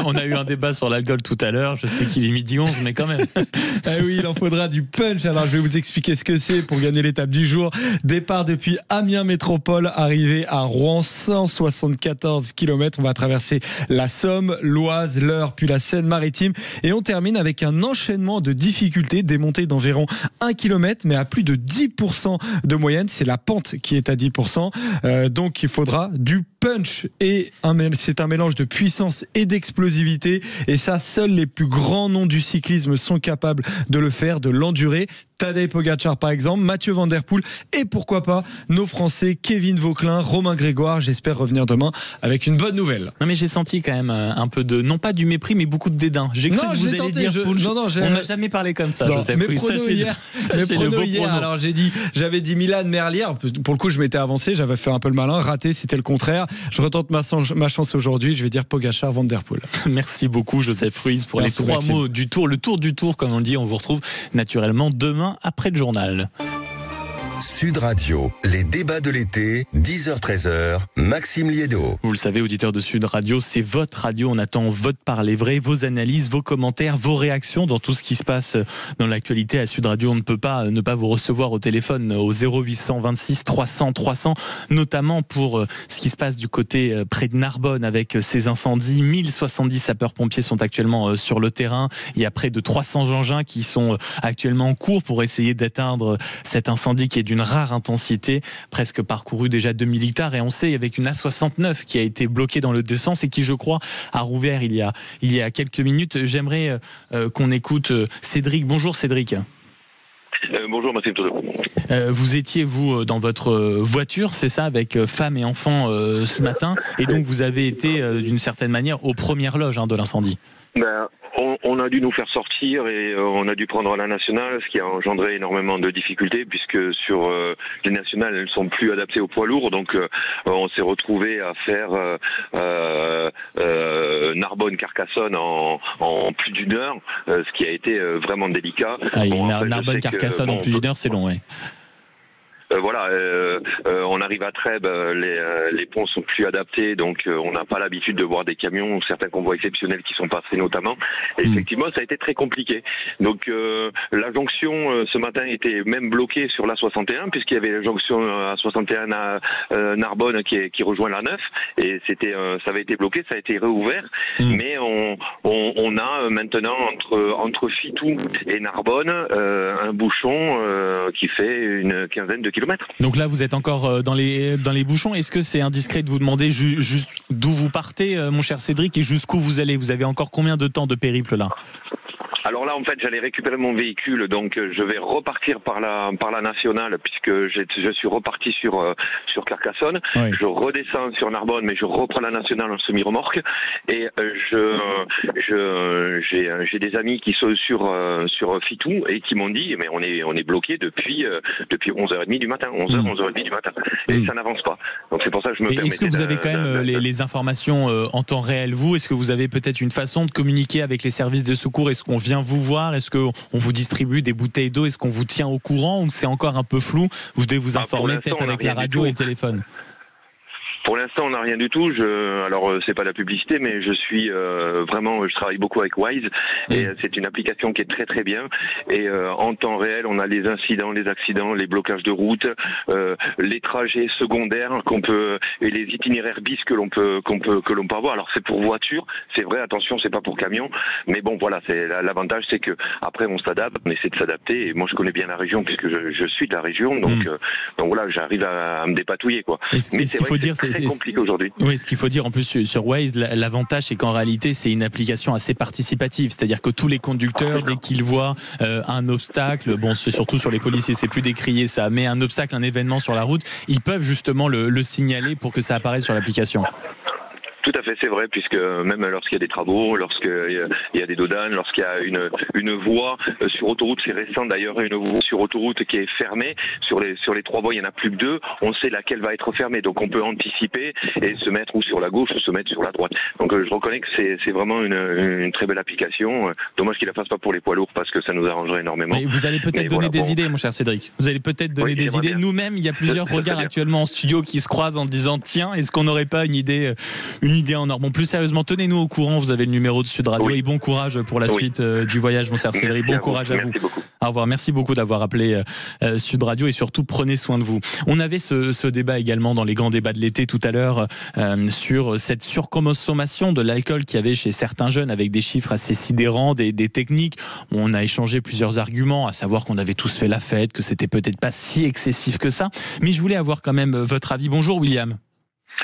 on a eu un débat sur l'alcool tout à l'heure, je sais qu'il est 12h11, mais quand même. Ah oui, il en faudra du punch. Alors je vais vous expliquer ce que c'est pour gagner l'étape du jour. Départ depuis Amiens Métropole, arrivé à Rouen, 174 km. On va traverser la Somme, l'Oise, l'Eure, puis la Seine-Maritime, et on termine avec un enchaînement de difficultés, des montées d'environ 1 km, mais à plus de 10% de moyenne. C'est la pente qui est à 10%. Donc il faudra du punch, et c'est un mélange de puissance et d'explosivité, et ça, seuls les plus grands noms du cyclisme sont capables de le faire, de l'endurer. Tadej Pogacar par exemple, Mathieu Van Der Poel, et pourquoi pas nos Français Kevin Vauquelin, Romain Grégoire. J'espère revenir demain avec une bonne nouvelle. Non mais j'ai senti quand même un peu de, non pas du mépris, mais beaucoup de dédain. J'ai cru que vous alliez dire punch. On n'a jamais parlé comme ça, Joseph. Mes pronos hier, alors j'avais dit Milan Merlier. Pour le coup, je m'étais avancé, j'avais fait un peu le malin, raté, c'était le contraire. Je retente ma chance aujourd'hui, je vais dire Pogacar, Van Der Poel. Merci beaucoup Joseph Ruiz pour les 3 mots du Tour. Le Tour du Tour, comme on le dit. On vous retrouve naturellement demain après le journal. Sud Radio, les débats de l'été, 10h-13h, Maxime Liédo. Vous le savez, auditeurs de Sud Radio, c'est votre radio. On attend votre parler vrai, vos analyses, vos commentaires, vos réactions dans tout ce qui se passe dans l'actualité à Sud Radio. On ne peut pas ne pas vous recevoir au téléphone au 0800 26 300 300, notamment pour ce qui se passe du côté près de Narbonne avec ces incendies. 1070 sapeurs-pompiers sont actuellement sur le terrain. Il y a près de 300 engins qui sont actuellement en cours pour essayer d'atteindre cet incendie qui est d'une rare intensité, presque parcouru déjà 2000 hectares, et on sait avec une A69 qui a été bloquée dans le deux sens et qui, je crois, a rouvert il y a quelques minutes. J'aimerais qu'on écoute Cédric. Bonjour Cédric. Bonjour Maxime Todo. Vous étiez, vous, dans votre voiture, c'est ça, avec femme et enfant ce matin, et donc vous avez été d'une certaine manière aux premières loges de l'incendie. On a dû nous faire sortir et on a dû prendre la nationale, ce qui a engendré énormément de difficultés puisque sur les nationales, elles ne sont plus adaptées aux poids lourds. Donc on s'est retrouvé à faire Narbonne-Carcassonne en plus d'une heure, ce qui a été vraiment délicat. Narbonne-Carcassonne en plus d'une heure, c'est long, oui. on arrive à Trèbes, les ponts sont plus adaptés, donc on n'a pas l'habitude de voir des camions, certains convois exceptionnels qui sont passés notamment. Et effectivement, ça a été très compliqué. Donc la jonction ce matin était même bloquée sur l'A61, puisqu'il y avait la jonction A61 à Narbonne qui rejoint la 9, et ça avait été bloqué, ça a été réouvert, mais on a maintenant entre Fitou et Narbonne un bouchon qui fait une quinzaine de kilomètres. Donc là, vous êtes encore dans les bouchons. Est-ce que c'est indiscret de vous demander juste d'où vous partez, mon cher Cédric, et jusqu'où vous allez? Vous avez encore combien de temps de périple là? Alors là, en fait, j'allais récupérer mon véhicule, donc je vais repartir par la nationale, puisque je suis reparti sur Carcassonne. Oui. Je redescends sur Narbonne, mais je reprends la nationale en semi-remorque. Et j'ai des amis qui sont sur Fitou et qui m'ont dit, mais on est bloqué depuis 11h30 du matin, 11h30 du matin, et ça n'avance pas. Donc c'est pour ça que je me permets. Est-ce que vous avez quand même les informations en temps réel, vous? Est-ce que vous avez peut-être une façon de communiquer avec les services de secours? Est-ce qu'on vient vous voir? Est-ce qu'on vous distribuue des bouteilles d'eau? Est-ce qu'on vous tient au courant, ou c'est encore un peu flou? Vous devez vous informer peut-être avec la radio et le téléphone. Pour l'instant, on n'a rien du tout. Alors, c'est pas la publicité, mais je travaille beaucoup avec Waze, et c'est une application qui est très très bien. Et en temps réel, on a les incidents, les accidents, les blocages de route, les trajets secondaires et les itinéraires bis que l'on peut avoir. Alors, c'est pour voiture, c'est vrai. Attention, c'est pas pour camion. Mais bon, voilà, l'avantage, c'est que après, on s'adapte, on essaie de s'adapter. Et moi, je connais bien la région puisque je suis de la région, donc voilà, j'arrive à me dépatouiller, quoi. Mais c'est vrai que c'est compliqué aujourd'hui. Oui, ce qu'il faut dire en plus sur Waze, l'avantage, c'est qu'en réalité, c'est une application assez participative. C'est-à-dire que tous les conducteurs, dès qu'ils voient un obstacle, bon, c'est surtout sur les policiers, c'est plus décrié ça, mais un obstacle, un événement sur la route, ils peuvent justement le signaler pour que ça apparaisse sur l'application. Tout à fait, c'est vrai, puisque même lorsqu'il y a des travaux, lorsqu'il y a des dodanes, lorsqu'il y a une voie sur autoroute, c'est récent d'ailleurs, une voie sur autoroute qui est fermée, sur les 3 voies, il n'y en a plus que 2, on sait laquelle va être fermée, donc on peut anticiper et se mettre ou sur la gauche ou se mettre sur la droite. Donc je reconnais que c'est vraiment une très belle application. Dommage qu'il la fasse pas pour les poids lourds, parce que ça nous arrangerait énormément. Mais vous allez peut-être donner des idées, mon cher Cédric. Vous allez peut-être donner des idées. Nous-mêmes, il y a plusieurs regards actuellement en studio qui se croisent en disant, tiens, est-ce qu'on n'aurait pas une idée en or? Bon, plus sérieusement, tenez-nous au courant. Vous avez le numéro de Sud Radio, et bon courage pour la suite du voyage, mon cher Cédric. Bon courage à vous. Beaucoup. Au revoir. Merci beaucoup d'avoir appelé Sud Radio, et surtout prenez soin de vous. On avait ce débat également dans les grands débats de l'été tout à l'heure sur cette surconsommation de l'alcool qu'il y avait chez certains jeunes, avec des chiffres assez sidérants, des techniques. On a échangé plusieurs arguments, à savoir qu'on avait tous fait la fête, que c'était peut-être pas si excessif que ça. Mais je voulais avoir quand même votre avis. Bonjour William.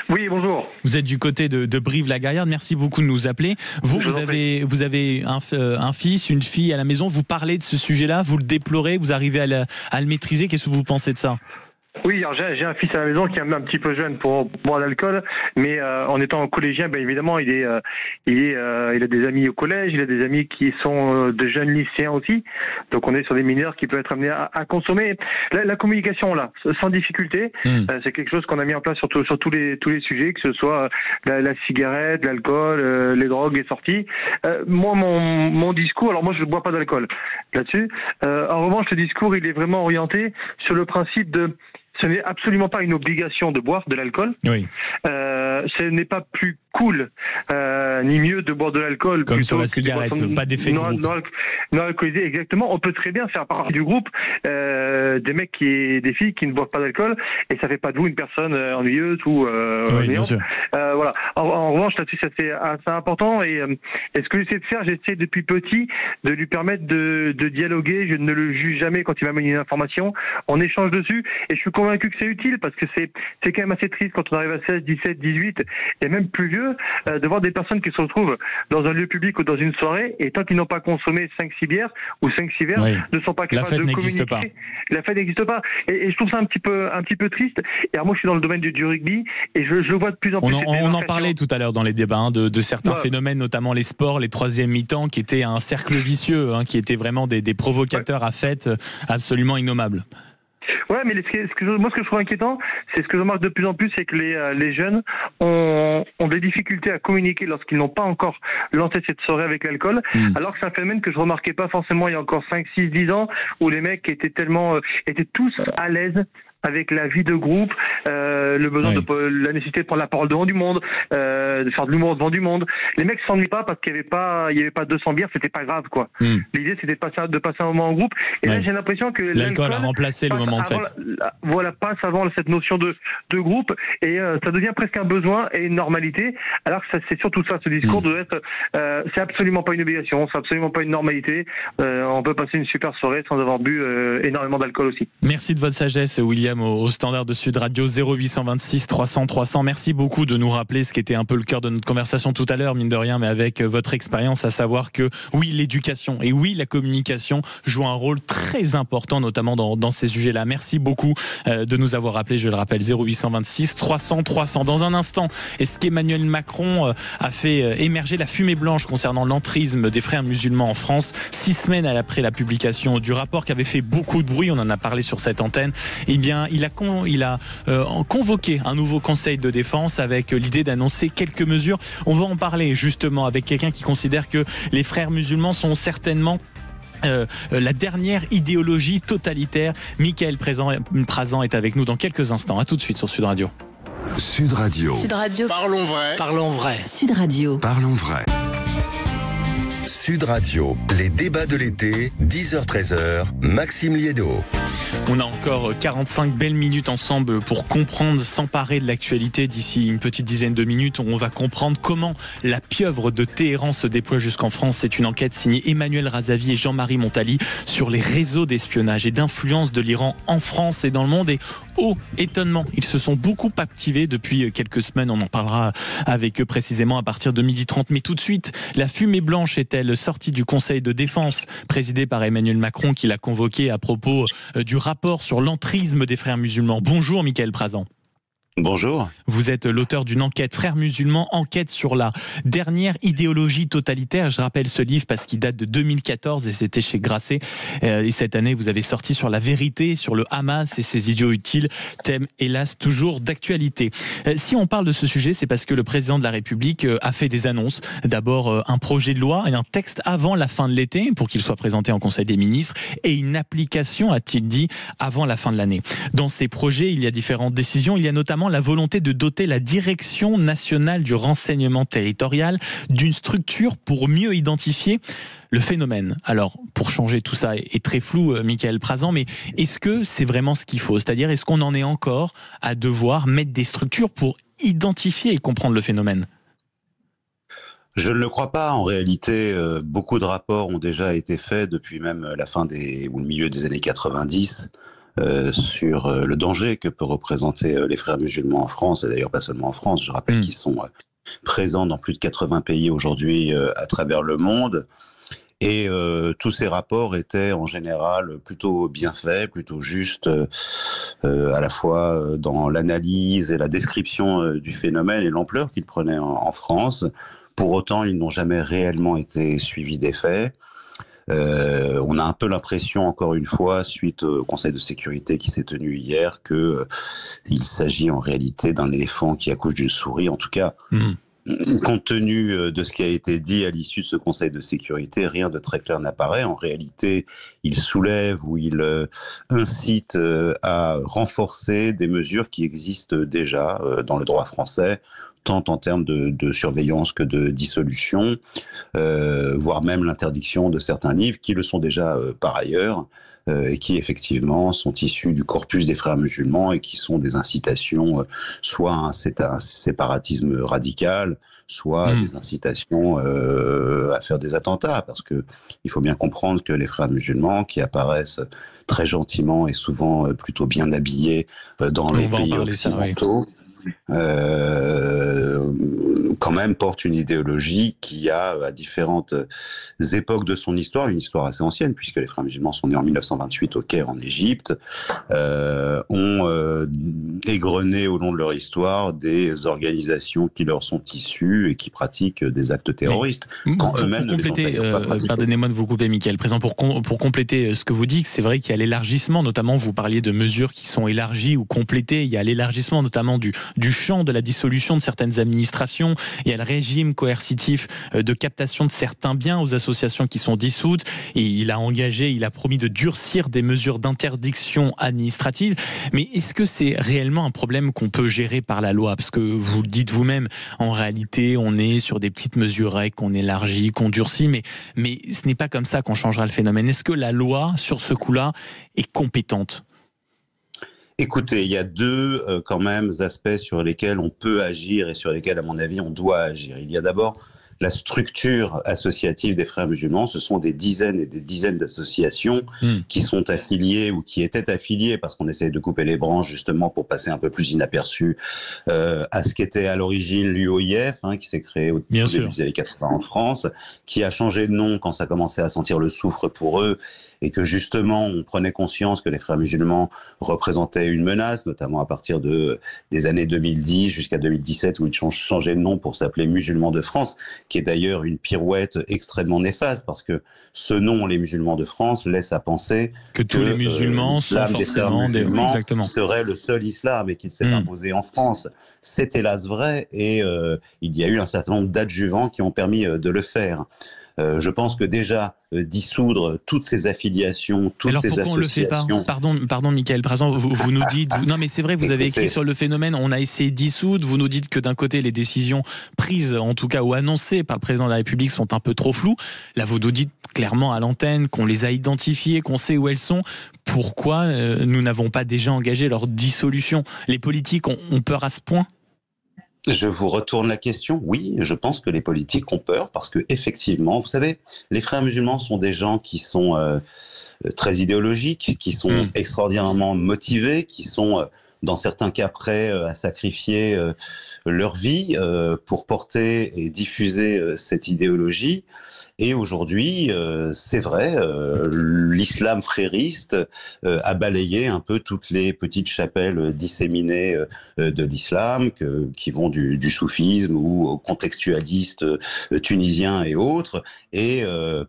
Oui, bonjour. Vous êtes du côté de Brive-la-Gaillarde. Merci beaucoup de nous appeler. Vous avez un fils, une fille à la maison. Vous parlez de ce sujet-là, vous le déplorez, vous arrivez à le maîtriser. Qu'est-ce que vous pensez de ça ? Oui, alors j'ai un fils à la maison qui est un petit peu jeune pour boire de l'alcool, mais en étant collégien, bien évidemment, il a des amis au collège, il a des amis qui sont de jeunes lycéens aussi. Donc on est sur des mineurs qui peuvent être amenés à consommer. La communication là, sans difficulté, c'est quelque chose qu'on a mis en place sur tous les sujets, que ce soit la cigarette, l'alcool, les drogues, les sorties. Moi, mon discours, alors moi je ne bois pas d'alcool là-dessus. En revanche, le discours, il est vraiment orienté sur le principe de ce n'est absolument pas une obligation de boire de l'alcool. Oui. Ce n'est pas plus cool ni mieux de boire de l'alcool. Comme sur la cigarette, pas d'effet de groupe. Non alcoolisé, exactement. On peut très bien faire partie du groupe des mecs des filles qui ne boivent pas d'alcool, et ça fait pas de vous une personne ennuyeuse ou bien sûr. Voilà. En revanche, là-dessus, c'est assez important, et ce que j'essaie de faire, j'essaie depuis petit de lui permettre de dialoguer. Je ne le juge jamais quand il m'amène une information. On échange dessus, et je suis convaincu que c'est utile, parce que c'est quand même assez triste quand on arrive à 16, 17, 18 et même plus vieux, de voir des personnes qui se retrouvent dans un lieu public ou dans une soirée, et tant qu'ils n'ont pas consommé 5-6 bières ou 5-6 verres, ne sont pas capables de communiquer. Pas. La fête n'existe pas. Et je trouve ça un petit peu triste. Et alors moi, je suis dans le domaine du rugby, et je le vois de plus en plus. On en parlait tout à l'heure dans les débats, de certains phénomènes, notamment les sports, les troisièmes mi-temps, qui étaient un cercle vicieux, qui étaient vraiment des provocateurs à fête absolument innommables. Ouais, mais ce que je trouve inquiétant, c'est ce que je remarque de plus en plus, c'est que les jeunes ont des difficultés à communiquer lorsqu'ils n'ont pas encore lancé cette soirée avec l'alcool, alors que c'est un phénomène que je remarquais pas forcément il y a encore 5, 6, 10 ans, où les mecs étaient tous à l'aise avec la vie de groupe, le besoin la nécessité de prendre la parole devant du monde, de faire de l'humour devant du monde. Les mecs s'ennuient pas parce qu'il y avait pas 200 bières, c'était pas grave, quoi. L'idée, c'était de passer un moment en groupe. Et là, j'ai l'impression que l'alcool a remplacé le moment de fête. Voilà, passe avant cette notion de groupe, et ça devient presque un besoin et une normalité. Alors que c'est surtout ça, ce discours de être, c'est absolument pas une obligation, c'est absolument pas une normalité. On peut passer une super soirée sans avoir bu énormément d'alcool aussi. Merci de votre sagesse, William, au standard de Sud Radio 0826 300 300. Merci beaucoup de nous rappeler ce qui était un peu le cœur de notre conversation tout à l'heure, mine de rien, mais avec votre expérience, à savoir que oui, l'éducation et oui, la communication jouent un rôle très important, notamment dans ces sujets-là. Merci beaucoup de nous avoir rappelé, je le rappelle, 0826 300 300. Dans un instant, est-ce qu'Emmanuel Macron a fait émerger la fumée blanche concernant l'entrisme des frères musulmans en France, 6 semaines après la publication du rapport qui avait fait beaucoup de bruit, on en a parlé sur cette antenne. Eh bien, il a convoqué un nouveau conseil de défense avec l'idée d'annoncer quelques mesures. On va en parler justement avec quelqu'un qui considère que les frères musulmans sont certainement la dernière idéologie totalitaire. Mickaël Prazan est avec nous dans quelques instants. À tout de suite sur Sud Radio. Sud Radio. Sud Radio. Parlons vrai. Parlons vrai. Sud Radio. Parlons vrai. Sud Radio, les débats de l'été, 10h-13h, Maxime Liédo. On a encore 45 belles minutes ensemble pour comprendre, s'emparer de l'actualité. D'ici une petite dizaine de minutes, on va comprendre comment la pieuvre de Téhéran se déploie jusqu'en France. C'est une enquête signée Emmanuel Razavi et Jean-Marie Montali sur les réseaux d'espionnage et d'influence de l'Iran en France et dans le monde. Et étonnement, ils se sont beaucoup activés depuis quelques semaines. On en parlera avec eux précisément à partir de 12h30. Mais tout de suite, la fumée blanche est-elle sortie du Conseil de défense présidé par Emmanuel Macron, qui l'a convoqué à propos du rapport sur l'entrisme des frères musulmans. Bonjour Mickaël Prazan. Bonjour. Vous êtes l'auteur d'une enquête, Frères musulmans, enquête sur la dernière idéologie totalitaire. Je rappelle ce livre parce qu'il date de 2014 et c'était chez Grasset. Et cette année, vous avez sorti sur la vérité, sur le Hamas et ses idiots utiles, thème hélas toujours d'actualité. Si on parle de ce sujet, c'est parce que le président de la République a fait des annonces. D'abord un projet de loi et un texte avant la fin de l'été pour qu'il soit présenté en Conseil des ministres et une application, a-t-il dit, avant la fin de l'année. Dans ces projets, il y a différentes décisions. Il y a notamment la volonté de doter la Direction nationale du renseignement territorial d'une structure pour mieux identifier le phénomène. Alors, pour changer tout ça est très flou, Mickaël Prazan, mais est-ce que c'est vraiment ce qu'il faut ? C'est-à-dire, est-ce qu'on en est encore à devoir mettre des structures pour identifier et comprendre le phénomène ? Je ne le crois pas. En réalité, beaucoup de rapports ont déjà été faits depuis même la fin ou le milieu des années 90. Sur le danger que peut représenter les frères musulmans en France, et d'ailleurs pas seulement en France, je rappelle qu'ils sont présents dans plus de 80 pays aujourd'hui à travers le monde, et tous ces rapports étaient en général plutôt bien faits, plutôt justes, à la fois dans l'analyse et la description du phénomène et l'ampleur qu'il prenait en France. Pour autant, ils n'ont jamais réellement été suivis des faits. On a un peu l'impression, encore une fois, suite au Conseil de sécurité qui s'est tenu hier, qu'il s'agit en réalité d'un éléphant qui accouche d'une souris. En tout cas, compte tenu de ce qui a été dit à l'issue de ce Conseil de sécurité, rien de très clair n'apparaît. En réalité, il soulève ou il incite à renforcer des mesures qui existent déjà dans le droit français, tant en termes de surveillance que de dissolution, voire même l'interdiction de certains livres qui le sont déjà par ailleurs, et qui effectivement sont issus du corpus des frères musulmans et qui sont des incitations soit à un séparatisme radical, soit des incitations à faire des attentats, parce que il faut bien comprendre que les frères musulmans, qui apparaissent très gentiment et souvent plutôt bien habillés dans les pays occidentaux, quand même porte une idéologie qui a, à différentes époques de son histoire, une histoire assez ancienne, puisque les frères musulmans sont nés en 1928 au Caire en Égypte, ont égrené au long de leur histoire des organisations qui leur sont issues et qui pratiquent des actes terroristes. Quand eux-mêmes ne les ont pas pratiqués. Pardonnez-moi de vous couper, Mickaël Prazan, pour compléter ce que vous dites, c'est vrai qu'il y a l'élargissement, notamment vous parliez de mesures qui sont élargies ou complétées, il y a l'élargissement notamment du champ de la dissolution de certaines administrations, Il y a le régime coercitif de captation de certains biens aux associations qui sont dissoutes. Et il a promis de durcir des mesures d'interdiction administrative. Mais est-ce que c'est réellement un problème qu'on peut gérer par la loi? Parce que vous le dites vous-même, en réalité, on est sur des petites mesurettes qu'on élargit, qu'on durcit, mais ce n'est pas comme ça qu'on changera le phénomène. Est-ce que la loi, sur ce coup-là, est compétente? Écoutez, il y a deux quand même aspects sur lesquels on peut agir et sur lesquels, à mon avis, on doit agir. Il y a d'abord la structure associative des Frères musulmans. Ce sont des dizaines et des dizaines d'associations qui sont affiliées ou qui étaient affiliées, parce qu'on essaye de couper les branches justement pour passer un peu plus inaperçu à ce qu'était à l'origine l'UOIF, qui s'est créé au début des années 80 en France, qui a changé de nom quand ça commençait à sentir le soufre pour eux, et que justement on prenait conscience que les Frères musulmans représentaient une menace, notamment à partir des années 2010 jusqu'à 2017, où ils ont changé de nom pour s'appeler Musulmans de France, qui est d'ailleurs une pirouette extrêmement néfaste, parce que ce nom, les Musulmans de France, laisse à penser que tous les musulmans sont forcément exactement serait le seul islam et qu'il s'est imposé en France. C'est hélas vrai, et il y a eu un certain nombre d'adjuvants qui ont permis de le faire. Je pense que déjà dissoudre toutes ces affiliations, toutes ces associations. Alors pourquoi on le fait pas? Pardon, Michael Brazan, vous nous dites. Non, mais c'est vrai, vous avez écrit sur le phénomène. On a essayé de dissoudre. Vous nous dites que d'un côté, les décisions prises, en tout cas ou annoncées par le président de la République, sont un peu trop floues. Là, vous nous dites clairement à l'antenne qu'on les a identifiées, qu'on sait où elles sont. Pourquoi nous n'avons pas déjà engagé leur dissolution? Les politiques ont peur à ce point? Je vous retourne la question. Oui, je pense que les politiques ont peur parce que effectivement, vous savez, les Frères musulmans sont des gens qui sont très idéologiques, qui sont extraordinairement motivés, qui sont dans certains cas prêts à sacrifier leur vie pour porter et diffuser cette idéologie. Et aujourd'hui, c'est vrai, l'islam frériste a balayé un peu toutes les petites chapelles disséminées de l'islam, qui vont du soufisme ou aux contextualistes tunisiens et autres. Et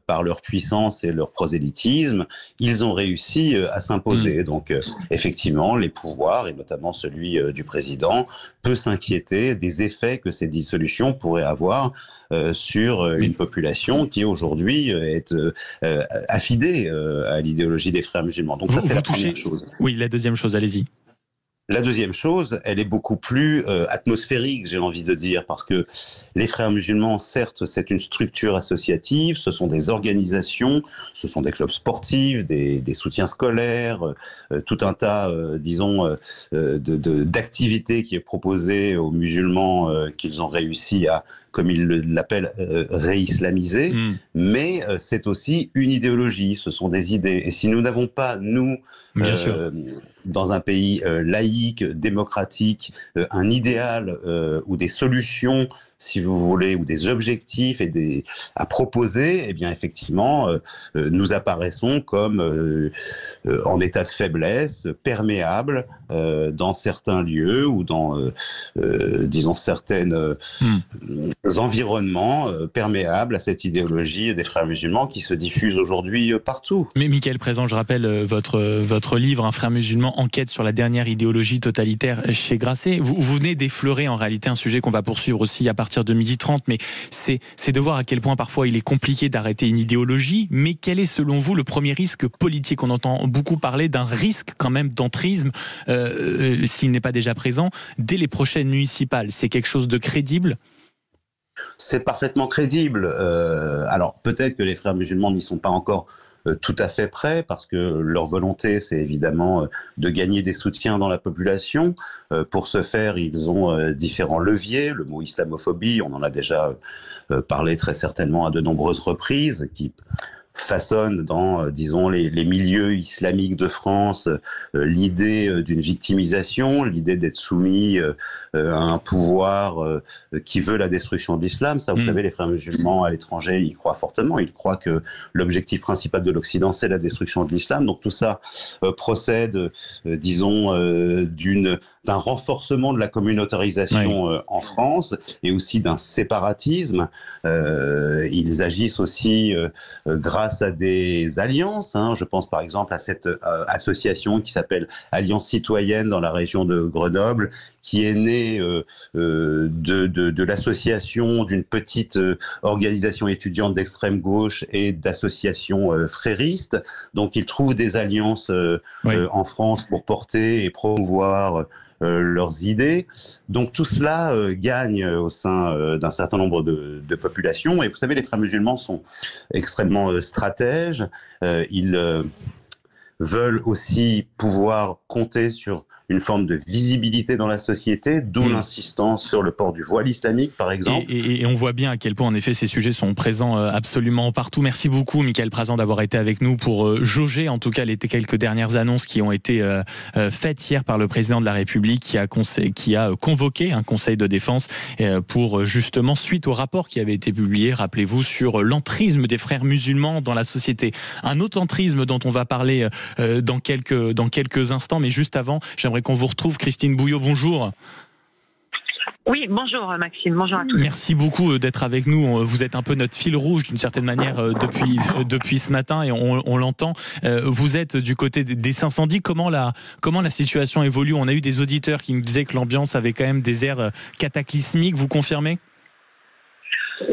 par leur puissance et leur prosélytisme, ils ont réussi à s'imposer. Donc effectivement, les pouvoirs, et notamment celui du président, peut s'inquiéter des effets que ces dissolutions pourraient avoir sur une population qui aujourd'hui est affidée à l'idéologie des Frères musulmans. Donc ça, c'est la première chose. Oui, la deuxième chose, allez-y. La deuxième chose, elle est beaucoup plus atmosphérique, j'ai envie de dire, parce que les Frères musulmans, certes, c'est une structure associative, ce sont des organisations, ce sont des clubs sportifs, des soutiens scolaires, tout un tas, d'activités qui est proposé aux musulmans qu'ils ont réussi à, comme ils l'appellent, réislamiser, mais c'est aussi une idéologie, ce sont des idées. Et si nous n'avons pas, nous, dans un pays laïque, démocratique, un idéal ou des solutions, si vous voulez, ou des objectifs à proposer, eh bien effectivement, nous apparaissons comme en état de faiblesse, perméables dans certains lieux ou dans, disons, certains environnements perméables à cette idéologie des Frères musulmans qui se diffuse aujourd'hui partout. Mais Michael Présent, je rappelle votre livre, Un frère musulman, enquête sur la dernière idéologie totalitaire chez Grasset. Vous venez d'effleurer en réalité un sujet qu'on va poursuivre aussi à partir de 12h30, mais c'est de voir à quel point parfois il est compliqué d'arrêter une idéologie. Mais quel est selon vous le premier risque politique? On entend beaucoup parler d'un risque quand même d'entrisme, s'il n'est pas déjà présent, dès les prochaines municipales. C'est quelque chose de crédible? C'est parfaitement crédible. Alors peut-être que les Frères musulmans n'y sont pas encore tout à fait prêts, parce que leur volonté, c'est évidemment de gagner des soutiens dans la population. Pour ce faire, ils ont différents leviers. Le mot islamophobie, on en a déjà parlé très certainement à de nombreuses reprises, qui façonne dans, disons, les milieux islamiques de France l'idée d'une victimisation, l'idée d'être soumis à un pouvoir qui veut la destruction de l'islam. Ça, vous savez, les Frères musulmans à l'étranger, ils croient fortement. Ils croient que l'objectif principal de l'Occident, c'est la destruction de l'islam. Donc tout ça procède, disons, d'un renforcement de la communautarisation en France, et aussi d'un séparatisme. Ils agissent aussi grâce grâce à des alliances. Je pense par exemple à cette association qui s'appelle Alliance Citoyenne dans la région de Grenoble, qui est née de l'association d'une petite organisation étudiante d'extrême gauche et d'associations fréristes. Donc ils trouvent des alliances en France pour porter et promouvoir leurs idées. Donc tout cela gagne au sein d'un certain nombre de populations. Et vous savez, les Frères musulmans sont extrêmement stratèges. Ils veulent aussi pouvoir compter sur une forme de visibilité dans la société, d'où l'insistance sur le port du voile islamique, par exemple. Et on voit bien à quel point, en effet, ces sujets sont présents absolument partout. Merci beaucoup, Mickaël Prazan, d'avoir été avec nous pour jauger, en tout cas, les quelques dernières annonces qui ont été faites hier par le président de la République, qui a convoqué un conseil de défense pour, justement, suite au rapport qui avait été publié, rappelez-vous, sur l'entrisme des frères musulmans dans la société. Un autre entrisme dont on va parler dans quelques instants, mais juste avant, j'aimerais qu'on vous retrouve. Christine Bouillot, bonjour. Oui, bonjour Maxime, bonjour à tous. Merci beaucoup d'être avec nous. Vous êtes un peu notre fil rouge d'une certaine manière depuis ce matin et on l'entend. Vous êtes du côté des incendies. Comment la situation évolue? On a eu des auditeurs qui nous disaient que l'ambiance avait quand même des airs cataclysmiques. Vous confirmez?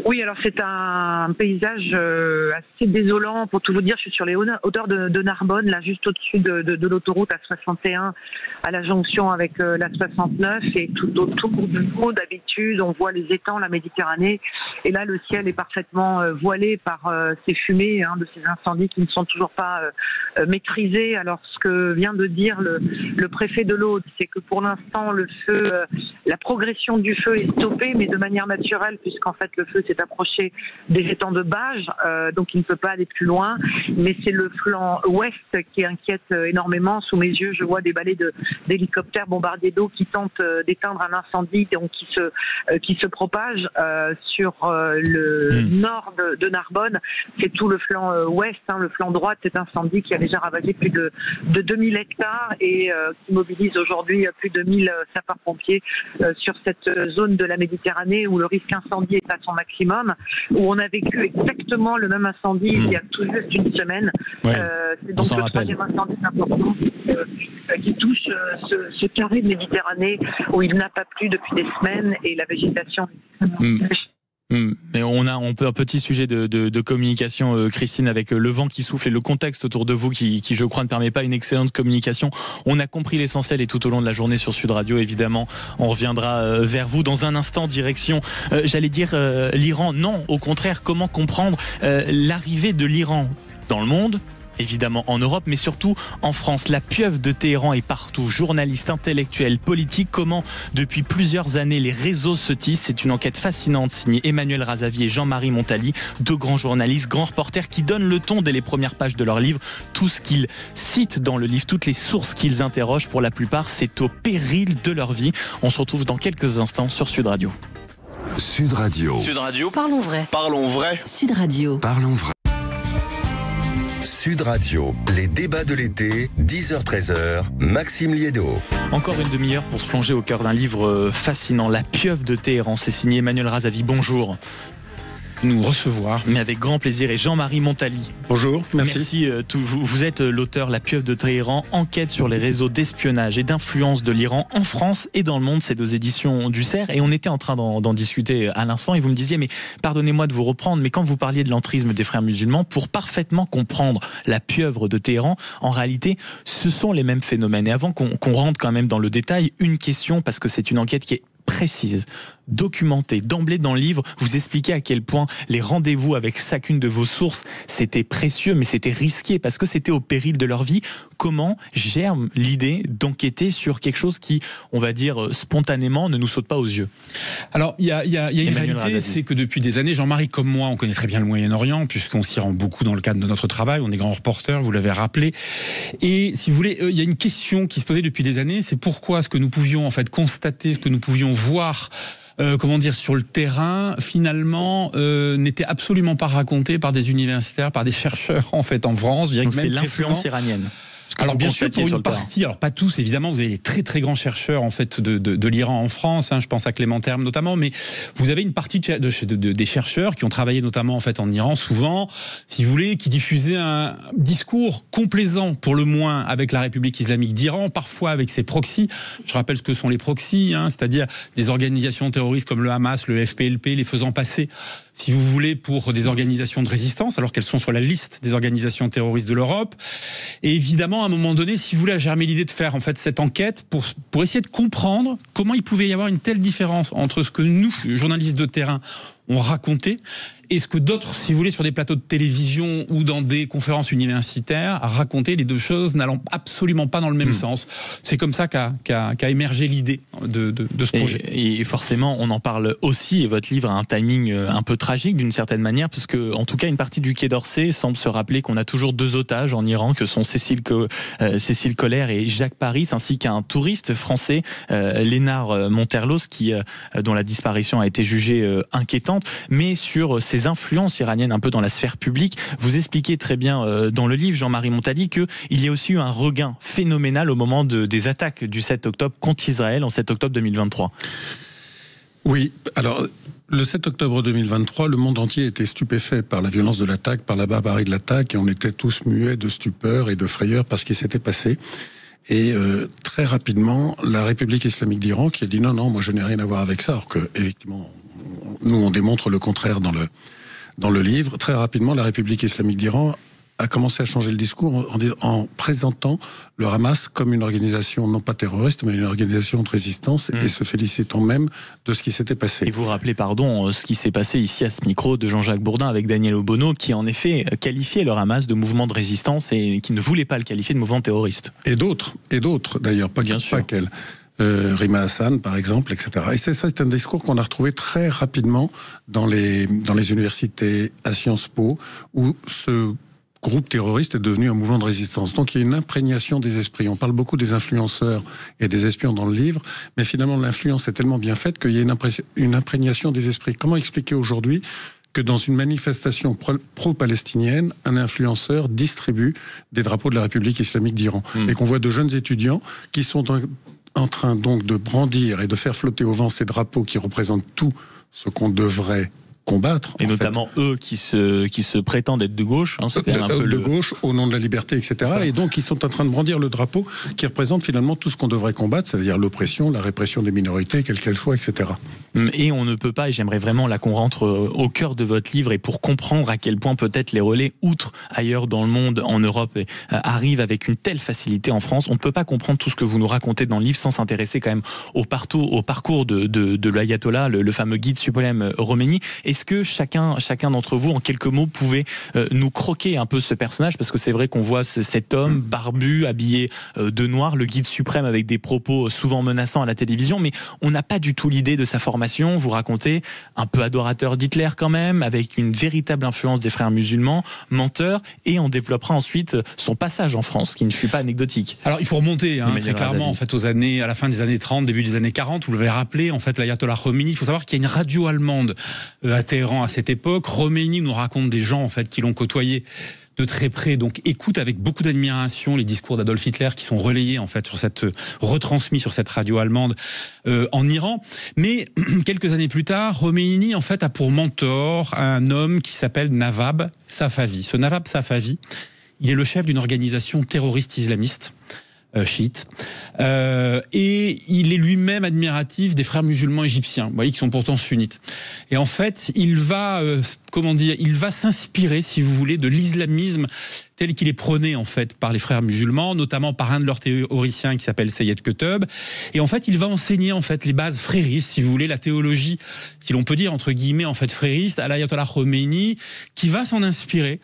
Oui, alors c'est un paysage assez désolant. Pour tout vous dire, je suis sur les hauteurs de Narbonne, là juste au-dessus de l'autoroute A61, à la jonction avec la 69, et tout autour de nous, d'habitude, on voit les étangs, la Méditerranée, et là le ciel est parfaitement voilé par ces fumées de ces incendies qui ne sont toujours pas maîtrisés. Alors ce que vient de dire le préfet de l'Aude, c'est que pour l'instant le feu, la progression du feu est stoppée, mais de manière naturelle, puisqu'en fait le feu s'est approché des étangs de Bages, donc il ne peut pas aller plus loin, mais c'est le flanc ouest qui inquiète énormément. Sous mes yeux, je vois des balais d'hélicoptères bombardiers d'eau qui tentent d'éteindre un incendie donc qui se propage sur le nord de Narbonne. C'est tout le flanc ouest, le flanc droit de cet incendie qui a déjà ravagé plus de 2000 hectares et qui mobilise aujourd'hui plus de 1000 sapeurs-pompiers sur cette zone de la Méditerranée où le risque incendie est à son maximum, où on a vécu exactement le même incendie il y a tout juste une semaine. C'est donc le troisième incendie important qui touche ce carré de Méditerranée où il n'a pas plu depuis des semaines et la végétation Mais on peut un petit sujet de communication, Christine, avec le vent qui souffle et le contexte autour de vous qui je crois ne permet pas une excellente communication. On a compris l'essentiel et tout au long de la journée sur Sud Radio, évidemment, on reviendra vers vous dans un instant, direction, j'allais dire l'Iran. Non, au contraire, comment comprendre l'arrivée de l'Iran dans le monde, évidemment en Europe, mais surtout en France. La pieuvre de Téhéran est partout. Journalistes, intellectuels, politiques, comment depuis plusieurs années les réseaux se tissent. C'est une enquête fascinante signée Emmanuel Razavi et Jean-Marie Montali, deux grands journalistes, grands reporters qui donnent le ton dès les premières pages de leur livre. Tout ce qu'ils citent dans le livre, toutes les sources qu'ils interrogent, pour la plupart, c'est au péril de leur vie. On se retrouve dans quelques instants sur Sud Radio. Sud Radio. Sud Radio. Parlons vrai. Parlons vrai. Sud Radio. Parlons vrai. Sud Radio, les débats de l'été, 10h-13h, Maxime Liédo. Encore une demi-heure pour se plonger au cœur d'un livre fascinant, La pieuvre de Téhéran. C'est signé Emmanuel Razavi. Bonjour. Nous recevoir. Mais avec grand plaisir. Et Jean-Marie Montali. Bonjour, merci. Vous êtes l'auteur La pieuvre de Téhéran, enquête sur les réseaux d'espionnage et d'influence de l'Iran en France et dans le monde. C'est aux éditions du Cerf. Et on était en train d'en discuter à l'instant et vous me disiez, mais pardonnez-moi de vous reprendre, mais quand vous parliez de l'entrisme des frères musulmans, pour parfaitement comprendre La pieuvre de Téhéran, en réalité, ce sont les mêmes phénomènes. Et avant qu'on rentre quand même dans le détail, une question, parce que c'est une enquête qui est précise, documentée. D'emblée dans le livre, vous expliquez à quel point les rendez-vous avec chacune de vos sources, c'était précieux, mais c'était risqué, parce que c'était au péril de leur vie. Comment germe l'idée d'enquêter sur quelque chose qui, on va dire, spontanément, ne nous saute pas aux yeux? Alors, il y a une réalité, c'est que depuis des années, Jean-Marie comme moi, on connaît très bien le Moyen-Orient, puisqu'on s'y rend beaucoup dans le cadre de notre travail, on est grands reporters, vous l'avez rappelé. Et si vous voulez, il y a une question qui se posait depuis des années, c'est pourquoi ce que nous pouvions en fait constater, ce que nous pouvions voir sur le terrain, finalement, n'était absolument pas raconté par des universitaires, par des chercheurs en fait en France. Donc c'est l'influence iranienne. Alors bien sûr, pour une partie, alors pas tous évidemment, vous avez des très très grands chercheurs en fait de l'Iran en France, je pense à Clément Terme notamment, mais vous avez une partie des chercheurs qui ont travaillé notamment en fait en Iran souvent, si vous voulez, qui diffusaient un discours complaisant pour le moins avec la République islamique d'Iran, parfois avec ses proxys. Je rappelle ce que sont les proxys, c'est-à-dire des organisations terroristes comme le Hamas, le FPLP, les faisant passer, si vous voulez, pour des organisations de résistance, alors qu'elles sont sur la liste des organisations terroristes de l'Europe. Et évidemment, à un moment donné, si vous voulez, a germé l'idée de faire en fait cette enquête pour essayer de comprendre comment il pouvait y avoir une telle différence entre ce que nous, journalistes de terrain, ont raconté et ce que d'autres, si vous voulez, sur des plateaux de télévision ou dans des conférences universitaires, racontaient, les deux choses n'allant absolument pas dans le même sens. C'est comme ça qu'a émergé l'idée de ce projet. Et forcément, on en parle aussi, et votre livre a un timing un peu tragique d'une certaine manière, parce que, en tout cas, une partie du Quai d'Orsay semble se rappeler qu'on a toujours 2 otages en Iran, que sont Cécile Collère et Jacques Paris, ainsi qu'un touriste français, Lénard Monterlos, dont la disparition a été jugée inquiétante, mais sur ces influences iraniennes un peu dans la sphère publique. Vous expliquez très bien dans le livre, Jean-Marie Montali, qu'il y a aussi eu un regain phénoménal au moment des attaques du 7 octobre contre Israël en 7 octobre 2023. Oui, alors le 7 octobre 2023, le monde entier était stupéfait par la violence de l'attaque, par la barbarie de l'attaque, et on était tous muets de stupeur et de frayeur par ce qui s'était passé. Et très rapidement, la République islamique d'Iran qui a dit non, moi je n'ai rien à voir avec ça, alors que effectivement, nous on démontre le contraire dans le livre. Très rapidement, la République islamique d'Iran a commencé à changer le discours en présentant le Hamas comme une organisation non pas terroriste, mais une organisation de résistance, et se félicitant même de ce qui s'était passé. Et vous rappelez, ce qui s'est passé ici à ce micro de Jean-Jacques Bourdin avec Daniel Obono, qui en effet qualifiait le Hamas de mouvement de résistance et qui ne voulait pas le qualifier de mouvement terroriste. Et d'autres d'ailleurs, pas qu'elle. Rima Hassan, par exemple, etc. Et c'est un discours qu'on a retrouvé très rapidement dans les universités, à Sciences Po, où ce groupe terroriste est devenu un mouvement de résistance. Donc il y a une imprégnation des esprits. On parle beaucoup des influenceurs et des espions dans le livre, mais finalement l'influence est tellement bien faite qu'il y a une imprégnation des esprits. Comment expliquer aujourd'hui que dans une manifestation pro-palestinienne, un influenceur distribue des drapeaux de la République islamique d'Iran, et qu'on voit de jeunes étudiants qui sont en train donc de brandir et de faire flotter au vent ces drapeaux qui représentent tout ce qu'on devrait combattre. Et notamment eux qui se prétendent être de gauche. C'est un peu de gauche, au nom de la liberté, etc. Et donc ils sont en train de brandir le drapeau qui représente finalement tout ce qu'on devrait combattre, c'est-à-dire l'oppression, la répression des minorités, quelles qu'elles soient, etc. Et on ne peut pas, et j'aimerais vraiment là qu'on rentre au cœur de votre livre, et pour comprendre à quel point peut-être les relais, outre ailleurs dans le monde, en Europe, arrivent avec une telle facilité en France, on ne peut pas comprendre tout ce que vous nous racontez dans le livre sans s'intéresser quand même au parcours de l'ayatollah, le fameux guide suprême Khomeini. Est-ce que chacun d'entre vous, en quelques mots, pouvait nous croquer un peu ce personnage? Parce que c'est vrai qu'on voit cet homme barbu, habillé de noir, le guide suprême avec des propos souvent menaçants à la télévision, mais on n'a pas du tout l'idée de sa formation. Vous racontez un peu adorateur d'Hitler quand même, avec une véritable influence des frères musulmans, menteur, et on développera ensuite son passage en France, qui ne fut pas anecdotique. Alors il faut remonter très clairement en fait, à la fin des années 30, début des années 40, vous l'avez rappelé, en fait, l'ayatollah Khomeini. Il faut savoir qu'il y a une radio allemande à Téhéran à cette époque. Khomeini nous raconte des gens en fait qui l'ont côtoyé de très près, donc écoute avec beaucoup d'admiration les discours d'Adolf Hitler qui sont relayés en fait retransmis sur cette radio allemande en Iran. Mais quelques années plus tard, Khomeini en fait a pour mentor un homme qui s'appelle Nawab Safavi. Ce Nawab Safavi, il est le chef d'une organisation terroriste islamiste chiite, et il est lui-même admiratif des frères musulmans égyptiens, vous voyez, qui sont pourtant sunnites. Et en fait, il va s'inspirer, si vous voulez, de l'islamisme tel qu'il est prôné en fait par les frères musulmans, notamment par un de leurs théoriciens qui s'appelle Sayed Qutb. Et en fait, il va enseigner en fait les bases fréristes, si vous voulez, la théologie, si l'on peut dire entre guillemets en fait frériste, à l'ayatollah Khomeini, qui va s'en inspirer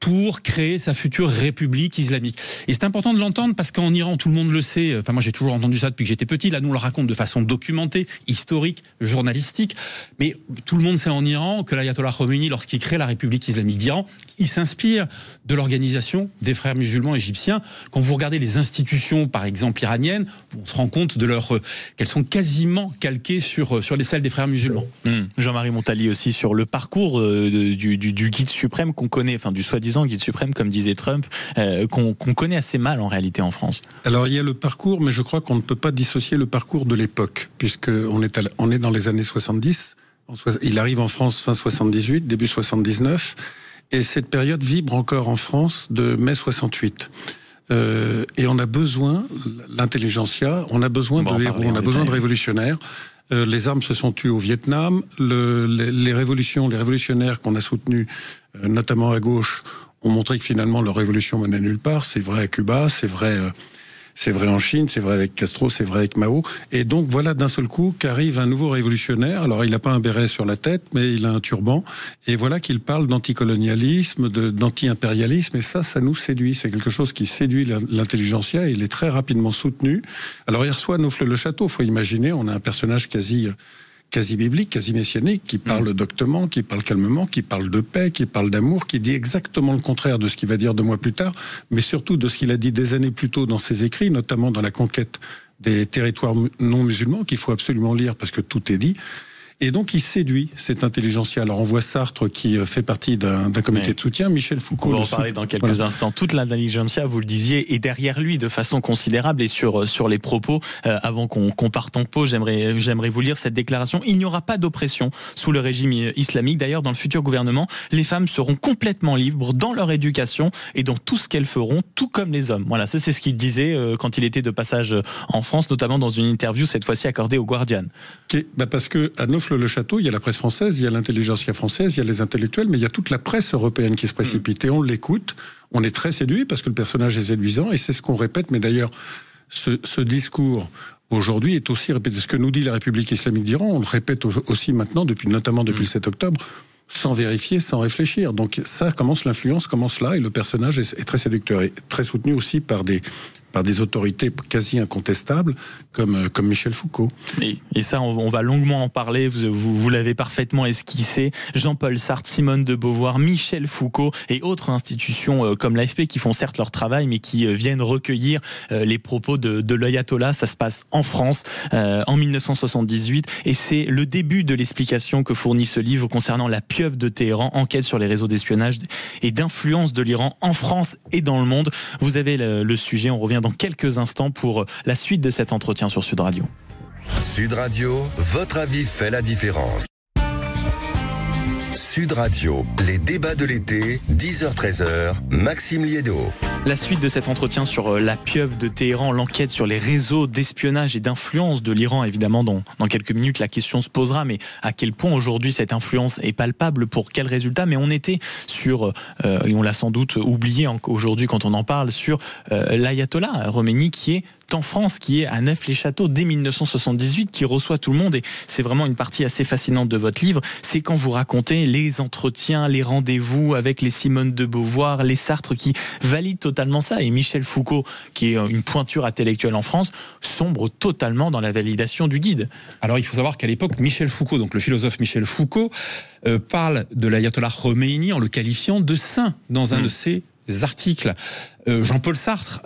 pour créer sa future république islamique. Et c'est important de l'entendre parce qu'en Iran, tout le monde le sait, enfin moi j'ai toujours entendu ça depuis que j'étais petit, là nous on le raconte de façon documentée, historique, journalistique, mais tout le monde sait en Iran que l'ayatollah Khomeini, lorsqu'il crée la république islamique d'Iran, il s'inspire de l'organisation des frères musulmans égyptiens. Quand vous regardez les institutions, par exemple iraniennes, on se rend compte de qu'elles sont quasiment calquées sur les celles des frères musulmans. Jean-Marie Montali aussi sur le parcours du guide suprême qu'on connaît, enfin du soi-disant soi-disant guide suprême, comme disait Trump, qu'on connaît assez mal en réalité en France. Alors il y a le parcours, mais je crois qu'on ne peut pas dissocier le parcours de l'époque, puisqu'on est dans les années 70. Il arrive en France fin 78, début 79, et cette période vibre encore en France de mai 68. Et on a besoin, l'intelligentsia, on a besoin de héros, on a besoin de révolutionnaires. Les armes se sont tues au Vietnam, les révolutionnaires qu'on a soutenus, notamment à gauche, ont montré que finalement leur révolution menait nulle part. C'est vrai à Cuba, c'est vrai en Chine, c'est vrai avec Castro, c'est vrai avec Mao. Et donc voilà d'un seul coup qu'arrive un nouveau révolutionnaire. Alors il n'a pas un béret sur la tête, mais il a un turban. Et voilà qu'il parle d'anticolonialisme, d'anti-impérialisme. Et ça nous séduit. C'est quelque chose qui séduit l'intelligentsia. Et il est très rapidement soutenu. Alors il reçoit Neaufle-le-Château. Faut imaginer, on a un personnage quasi biblique, quasi messianique, qui parle doctement, qui parle calmement, qui parle de paix, qui parle d'amour, qui dit exactement le contraire de ce qu'il va dire 2 mois plus tard, mais surtout de ce qu'il a dit des années plus tôt dans ses écrits, notamment dans la conquête des territoires non musulmans, qu'il faut absolument lire parce que tout est dit. Et donc il séduit cette intelligentsia. Alors on voit Sartre qui fait partie d'un comité de soutien, Michel Foucault. On va en parler dans quelques instants. Toute l'intelligentsia, vous le disiez, est derrière lui de façon considérable. Et sur les propos, avant qu'on parte en pause, j'aimerais vous lire cette déclaration. Il n'y aura pas d'oppression sous le régime islamique. D'ailleurs, dans le futur gouvernement, les femmes seront complètement libres dans leur éducation et dans tout ce qu'elles feront, tout comme les hommes. Voilà, ça c'est ce qu'il disait quand il était de passage en France, notamment dans une interview cette fois-ci accordée au Guardian. Parce que à le château, il y a la presse française, il y a l'intelligentsia française, il y a les intellectuels, mais il y a toute la presse européenne qui se précipite. Et on l'écoute, on est très séduit parce que le personnage est séduisant, et c'est ce qu'on répète. Mais d'ailleurs, ce discours aujourd'hui est aussi répété. Ce que nous dit la République islamique d'Iran, on le répète aussi maintenant, notamment depuis le 7 octobre, sans vérifier, sans réfléchir. Donc l'influence commence là, et le personnage est très séducteur, et très soutenu aussi par des autorités quasi incontestables comme Michel Foucault. Et ça, on va longuement en parler, vous l'avez parfaitement esquissé. Jean-Paul Sartre, Simone de Beauvoir, Michel Foucault et autres institutions comme l'AFP qui font certes leur travail, mais qui viennent recueillir les propos de l'ayatollah. Ça se passe en France en 1978, et c'est le début de l'explication que fournit ce livre concernant la pieuvre de Téhéran, enquête sur les réseaux d'espionnage et d'influence de l'Iran en France et dans le monde. Vous avez le sujet, on revient dans quelques instants pour la suite de cet entretien sur Sud Radio. Sud Radio, votre avis fait la différence. Sud Radio, les débats de l'été, 10h-13h, Maxime Liédo. La suite de cet entretien sur la pieuvre de Téhéran, l'enquête sur les réseaux d'espionnage et d'influence de l'Iran. Évidemment, dans quelques minutes, la question se posera, mais à quel point aujourd'hui cette influence est palpable, pour quels résultats? Mais on était sur, et on l'a sans doute oublié aujourd'hui quand on en parle, sur l'ayatollah Khomeini qui est en France, qui est à Neaufle-les-Châteaux dès 1978, qui reçoit tout le monde. Et c'est vraiment une partie assez fascinante de votre livre, c'est quand vous racontez les entretiens, les rendez-vous avec les Simone de Beauvoir, les Sartre qui valident totalement ça, et Michel Foucault, qui est une pointure intellectuelle en France, sombre totalement dans la validation du guide. Alors il faut savoir qu'à l'époque, Michel Foucault, donc le philosophe Michel Foucault, parle de l'ayatollah Khomeini en le qualifiant de saint dans un de ses articles. Jean-Paul Sartre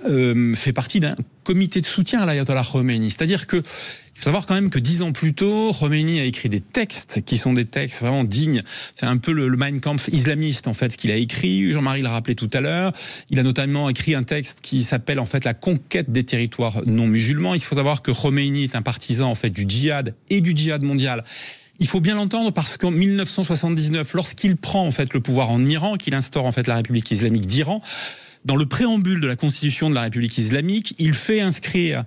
fait partie d'un comité de soutien à l'ayatollah Khomeini. C'est-à-dire que il faut savoir quand même que 10 ans plus tôt, Khomeini a écrit des textes qui sont des textes vraiment dignes. C'est un peu le Mein Kampf islamiste, en fait, ce qu'il a écrit. Jean-Marie l'a rappelé tout à l'heure. Il a notamment écrit un texte qui s'appelle, en fait, la conquête des territoires non musulmans. Il faut savoir que Khomeini est un partisan, en fait, du djihad et du djihad mondial. Il faut bien l'entendre parce qu'en 1979, lorsqu'il prend, en fait, le pouvoir en Iran, qu'il instaure, en fait, la République islamique d'Iran, dans le préambule de la constitution de la République islamique, il fait inscrire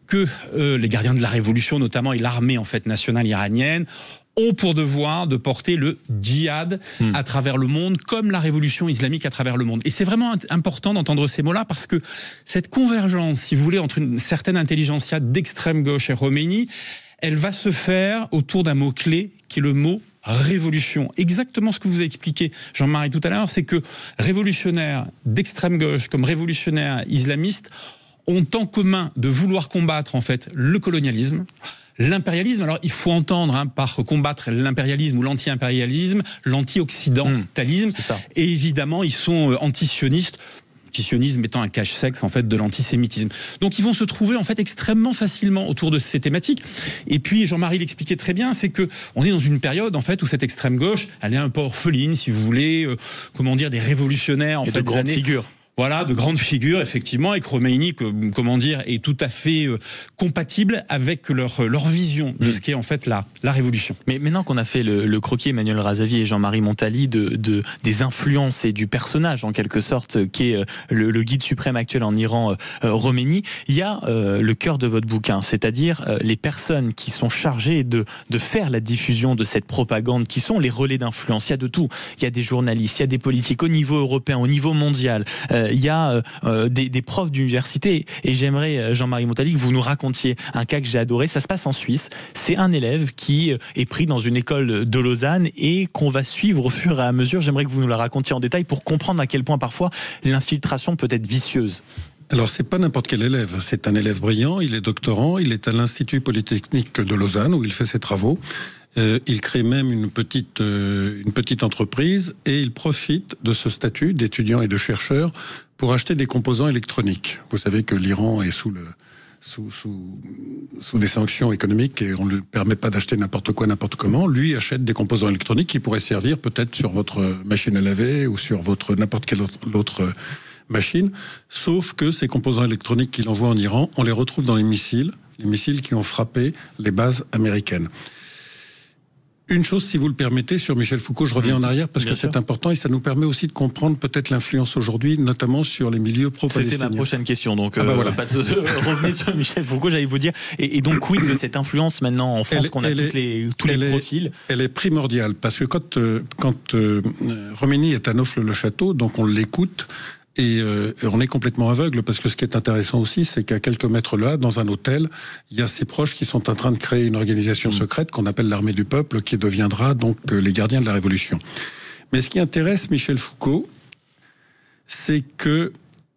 que les gardiens de la révolution, notamment, et l'armée en fait nationale iranienne, ont pour devoir de porter le djihad à travers le monde, comme la révolution islamique à travers le monde. Et c'est vraiment important d'entendre ces mots-là, parce que cette convergence, si vous voulez, entre une certaine intelligentsia d'extrême gauche et Khomeini, elle va se faire autour d'un mot-clé qui est le mot révolution. Exactement ce que vous avez expliqué, Jean-Marie, tout à l'heure, c'est que révolutionnaires d'extrême gauche comme révolutionnaires islamistes ont en commun de vouloir combattre en fait le colonialisme, l'impérialisme. Alors il faut entendre par combattre l'impérialisme ou l'anti-impérialisme, l'anti-occidentalisme. Et évidemment, ils sont anti-sionistes, l'antisionisme étant un cache-sexe en fait de l'antisémitisme. Donc ils vont se trouver en fait extrêmement facilement autour de ces thématiques. Et puis Jean-Marie l'expliquait très bien, c'est que on est dans une période en fait où cette extrême gauche, elle est un peu orpheline, si vous voulez, comment dire, des révolutionnaires en fait, de grandes figures. Voilà, de grandes figures, effectivement, et que Khomeini, comment dire, est tout à fait compatible avec leur vision de ce qu'est en fait la révolution. Mais maintenant qu'on a fait le croquis, Emmanuel Razavi et Jean-Marie Montali, des influences et du personnage, en quelque sorte, qui est le guide suprême actuel en Iran, Khomeini, il y a le cœur de votre bouquin, c'est-à-dire les personnes qui sont chargées de faire la diffusion de cette propagande, qui sont les relais d'influence. Il y a de tout. Il y a des journalistes, il y a des politiques au niveau européen, au niveau mondial. Il y a des profs d'université, et j'aimerais, Jean-Marie Montali, que vous nous racontiez un cas que j'ai adoré. Ça se passe en Suisse. C'est un élève qui est pris dans une école de Lausanne et qu'on va suivre au fur et à mesure. J'aimerais que vous nous la racontiez en détail pour comprendre à quel point parfois l'infiltration peut être vicieuse. Alors, c'est pas n'importe quel élève. C'est un élève brillant, il est doctorant, il est à l'Institut Polytechnique de Lausanne où il fait ses travaux. Il crée même une petite entreprise et il profite de ce statut d'étudiant et de chercheur pour acheter des composants électroniques. Vous savez que l'Iran est sous des sanctions économiques et on ne lui permet pas d'acheter n'importe quoi, n'importe comment. Lui achète des composants électroniques qui pourraient servir peut-être sur votre machine à laver ou sur votre n'importe quelle autre machine. Sauf que ces composants électroniques qu'il envoie en Iran, on les retrouve dans les missiles qui ont frappé les bases américaines. Une chose, si vous le permettez, sur Michel Foucault, je reviens en arrière parce que c'est important et ça nous permet aussi de comprendre peut-être l'influence aujourd'hui, notamment sur les milieux pro-palestiniens. C'était ma prochaine question, donc voilà. Pas de revenir sur Michel Foucault, j'allais vous dire. Et donc, quid de cette influence maintenant en France qu'on a tous les profils? Elle est primordiale parce que quand Khomeini est à Neauphle-le-Château, donc on l'écoute. Et on est complètement aveugle parce que ce qui est intéressant aussi, c'est qu'à quelques mètres là, dans un hôtel, il y a ses proches qui sont en train de créer une organisation secrète qu'on appelle l'armée du peuple, qui deviendra donc les gardiens de la révolution. Mais ce qui intéresse Michel Foucault, c'est que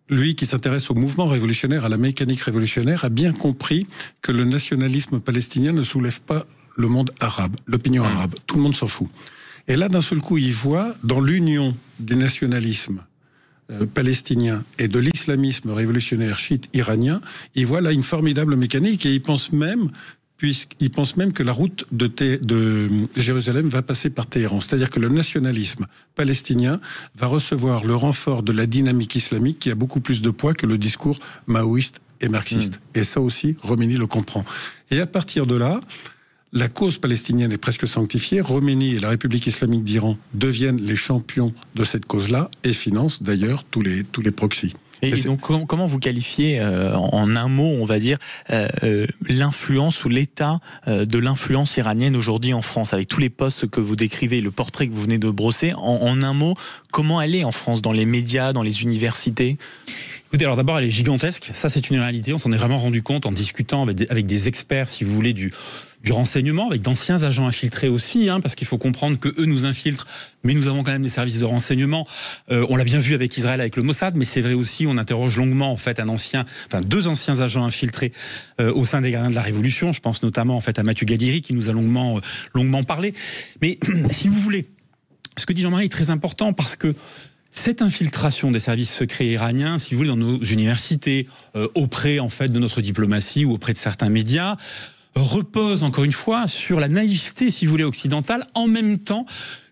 lui qui s'intéresse au mouvement révolutionnaire, à la mécanique révolutionnaire, a bien compris que le nationalisme palestinien ne soulève pas le monde arabe, l'opinion arabe. Tout le monde s'en fout. Et là, d'un seul coup, il voit dans l'union du nationalisme palestinien et de l'islamisme révolutionnaire chiite iranien, il voit là une formidable mécanique et il pense même que la route de Jérusalem va passer par Téhéran. C'est-à-dire que le nationalisme palestinien va recevoir le renfort de la dynamique islamique qui a beaucoup plus de poids que le discours maoïste et marxiste. Et ça aussi, Khomeini le comprend. Et à partir de là, la cause palestinienne est presque sanctifiée. Khomeini et la République islamique d'Iran deviennent les champions de cette cause-là et financent d'ailleurs tous les proxys. Et donc, comment vous qualifiez, en un mot, on va dire, l'influence ou l'état de l'influence iranienne aujourd'hui en France, avec tous les postes que vous décrivez, le portrait que vous venez de brosser, en un mot, comment elle est en France, dans les médias, dans les universités? Écoutez, alors d'abord, elle est gigantesque. Ça, c'est une réalité. On s'en est vraiment rendu compte en discutant avec des experts, si vous voulez, du renseignement, avec d'anciens agents infiltrés aussi, parce qu'il faut comprendre que eux nous infiltrent, mais nous avons quand même des services de renseignement. On l'a bien vu avec Israël, avec le Mossad, mais c'est vrai aussi, on interroge longuement en fait deux anciens agents infiltrés au sein des gardiens de la Révolution. Je pense notamment en fait à Mathieu Gadiri qui nous a longuement parlé. Mais si vous voulez, ce que dit Jean-Marie est très important parce que cette infiltration des services secrets iraniens, si vous voulez, dans nos universités, auprès en fait de notre diplomatie ou auprès de certains médias, repose encore une fois sur la naïveté, si vous voulez, occidentale, en même temps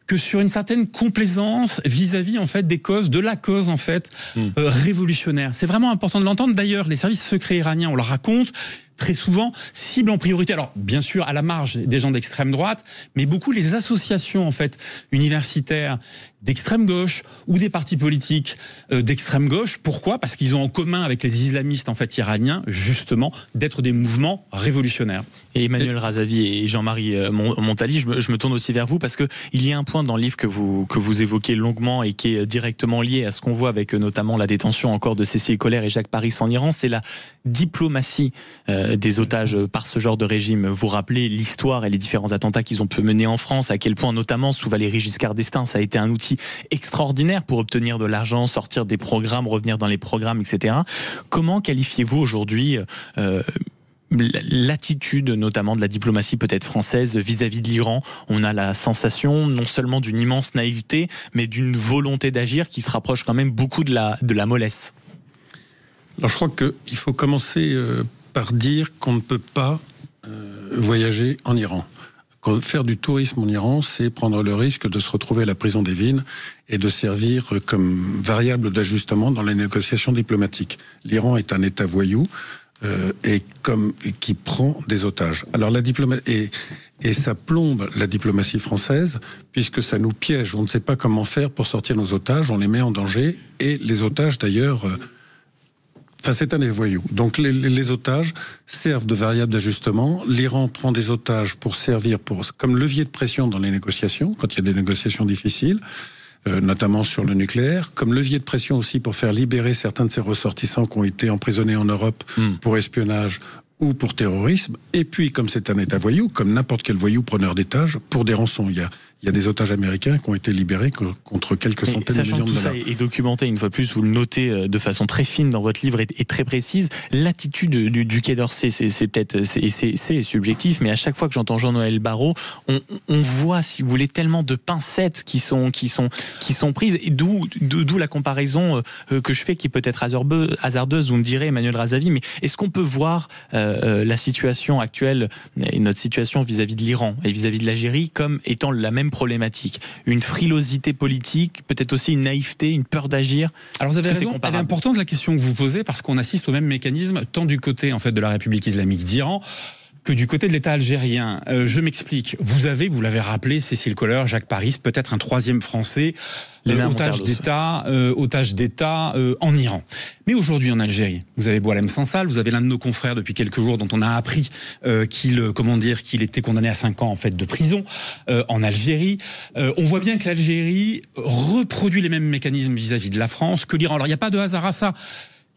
que sur une certaine complaisance vis-à-vis en fait de la cause en fait révolutionnaire. C'est vraiment important de l'entendre. D'ailleurs, les services secrets iraniens, on le raconte, très souvent ciblent en priorité, alors bien sûr à la marge des gens d'extrême droite, mais beaucoup les associations en fait universitaires d'extrême gauche ou des partis politiques d'extrême gauche. Pourquoi ? Parce qu'ils ont en commun avec les islamistes en fait iraniens justement d'être des mouvements révolutionnaires. Et Emmanuel Razavi et Jean-Marie Montali, je me tourne aussi vers vous parce que il y a un point dans le livre que vous évoquez longuement et qui est directement lié à ce qu'on voit avec notamment la détention encore de Cécile Collère et Jacques Paris en Iran, c'est la diplomatie des otages par ce genre de régime. Vous rappelez l'histoire et les différents attentats qu'ils ont pu mener en France, à quel point notamment sous Valéry Giscard d'Estaing ça a été un outil extraordinaire pour obtenir de l'argent, sortir des programmes, revenir dans les programmes, etc. Comment qualifiez-vous aujourd'hui l'attitude notamment de la diplomatie peut-être française vis-à-vis de l'Iran? On a la sensation non seulement d'une immense naïveté, mais d'une volonté d'agir qui se rapproche quand même beaucoup de la mollesse. Alors je crois qu'il faut commencer par dire qu'on ne peut pas voyager en Iran. Faire du tourisme en Iran, c'est prendre le risque de se retrouver à la prison d'Evin et de servir comme variable d'ajustement dans les négociations diplomatiques. L'Iran est un État voyou et qui prend des otages. Alors la diplomatie et ça plombe la diplomatie française puisque ça nous piège. On ne sait pas comment faire pour sortir nos otages. On les met en danger et les otages d'ailleurs. Enfin, c'est un des voyous. Donc, les otages servent de variable d'ajustement. L'Iran prend des otages pour servir comme levier de pression dans les négociations, quand il y a des négociations difficiles, notamment sur le nucléaire, comme levier de pression aussi pour faire libérer certains de ses ressortissants qui ont été emprisonnés en Europe pour espionnage ou pour terrorisme. Et puis, comme c'est un État voyou, comme n'importe quel voyou preneur d'otages, pour des rançons. Il y a des otages américains qui ont été libérés contre quelques centaines de millions de dollars. Sachant que tout ça est documenté, une fois de plus, vous le notez de façon très fine dans votre livre et très précise, l'attitude du Quai d'Orsay, c'est peut-être c'est subjectif, mais à chaque fois que j'entends Jean-Noël Barrot, on voit, si vous voulez, tellement de pincettes qui sont prises, et d'où la comparaison que je fais, qui peut être hasardeuse, vous me direz, Emmanuel Razavi, mais est-ce qu'on peut voir la situation actuelle et notre situation vis-à-vis de l'Iran et vis-à-vis de l'Algérie comme étant la même problématique, une frilosité politique, peut-être aussi une naïveté, une peur d'agir. Alors vous avez raison, elle est importante la question que vous posez parce qu'on assiste au même mécanisme tant du côté en fait de la République islamique d'Iran que du côté de l'État algérien. Je m'explique. Vous l'avez rappelé, Cécile Kohler, Jacques Paris, peut-être un troisième Français, otage d'État en Iran. Mais aujourd'hui en Algérie, vous avez Boualem Sansal, vous avez l'un de nos confrères depuis quelques jours dont on a appris qu'il était condamné à 5 ans en fait de prison en Algérie. On voit bien que l'Algérie reproduit les mêmes mécanismes vis-à-vis de la France que l'Iran. Alors il n'y a pas de hasard à ça.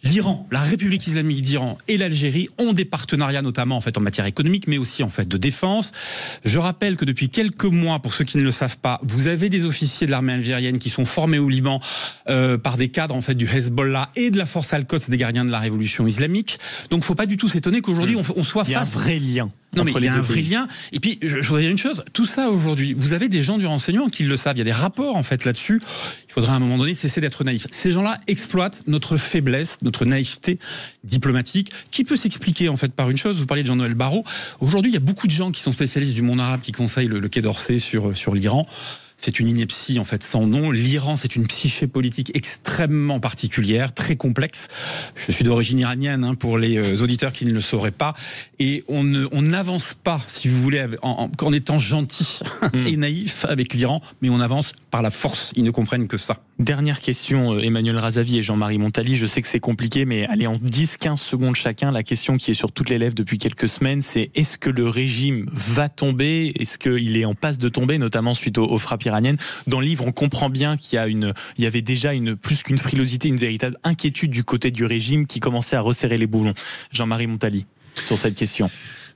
L'Iran, la République islamique d'Iran et l'Algérie ont des partenariats notamment en fait en matière économique mais aussi en fait de défense. Je rappelle que depuis quelques mois, pour ceux qui ne le savent pas, vous avez des officiers de l'armée algérienne qui sont formés au Liban par des cadres en fait du Hezbollah et de la force Al-Quds des gardiens de la révolution islamique. Donc faut pas du tout s'étonner qu'aujourd'hui on soit face... Il y a un vrai lien. Non, mais il y a un vrai lien. Et puis, je voudrais dire une chose. Tout ça, aujourd'hui, vous avez des gens du renseignement qui le savent. Il y a des rapports, en fait, là-dessus. Il faudra, à un moment donné, cesser d'être naïf. Ces gens-là exploitent notre faiblesse, notre naïveté diplomatique, qui peut s'expliquer, en fait, par une chose. Vous parliez de Jean-Noël Barrot. Aujourd'hui, il y a beaucoup de gens qui sont spécialistes du monde arabe qui conseillent le Quai d'Orsay sur l'Iran. C'est une ineptie, en fait, sans nom. L'Iran, c'est une psyché politique extrêmement particulière, très complexe. Je suis d'origine iranienne, pour les auditeurs qui ne le sauraient pas. Et on n'avance pas, si vous voulez, en étant gentil et naïf avec l'Iran, mais on avance par la force. Ils ne comprennent que ça. Dernière question, Emmanuel Razavi et Jean-Marie Montali. Je sais que c'est compliqué, mais allez, en 10-15 secondes chacun, la question qui est sur toutes les lèvres depuis quelques semaines, c'est est-ce que le régime va tomber? Est-ce qu'il est en passe de tomber, notamment suite aux frappes iraniennes? Dans le livre, on comprend bien qu'il y avait déjà plus qu'une frilosité, une véritable inquiétude du côté du régime qui commençait à resserrer les boulons. Jean-Marie Montali, sur cette question.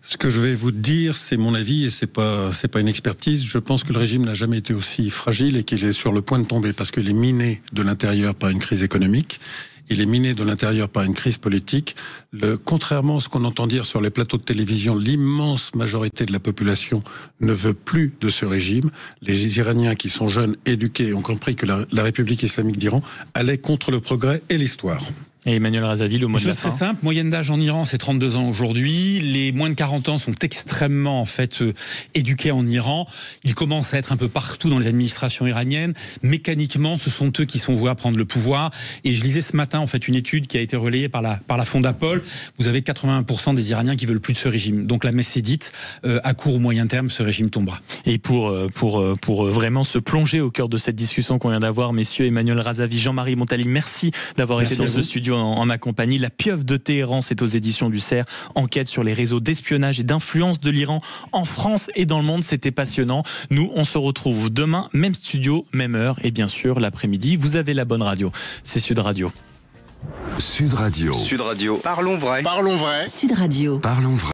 Ce que je vais vous dire, c'est mon avis et c'est pas une expertise. Je pense que le régime n'a jamais été aussi fragile et qu'il est sur le point de tomber parce qu'il est miné de l'intérieur par une crise économique. Il est miné de l'intérieur par une crise politique. Contrairement à ce qu'on entend dire sur les plateaux de télévision, l'immense majorité de la population ne veut plus de ce régime. Les Iraniens qui sont jeunes, éduqués, ont compris que la République islamique d'Iran allait contre le progrès et l'histoire. Et Emmanuel Razavi, le mot de la fin. Très simple, moyenne d'âge en Iran, c'est 32 ans aujourd'hui. Les moins de 40 ans sont extrêmement, en fait, éduqués en Iran. Ils commencent à être un peu partout dans les administrations iraniennes. Mécaniquement, ce sont eux qui sont voués à prendre le pouvoir. Et je lisais ce matin, en fait, une étude qui a été relayée par la Fondapol. Vous avez 81% des Iraniens qui veulent plus de ce régime. Donc la messe est dite, à court ou moyen terme, ce régime tombera. Et pour vraiment se plonger au cœur de cette discussion qu'on vient d'avoir, messieurs, Emmanuel Razavi, Jean-Marie Montali, merci d'avoir été dans ce studio en ma compagnie. La pieuvre de Téhéran, c'est aux éditions du Cerf. Enquête sur les réseaux d'espionnage et d'influence de l'Iran en France et dans le monde. C'était passionnant. Nous, on se retrouve demain, même studio, même heure. Et bien sûr, l'après-midi, vous avez la bonne radio. C'est Sud Radio. Sud Radio. Sud Radio. Parlons vrai. Parlons vrai. Sud Radio. Parlons vrai.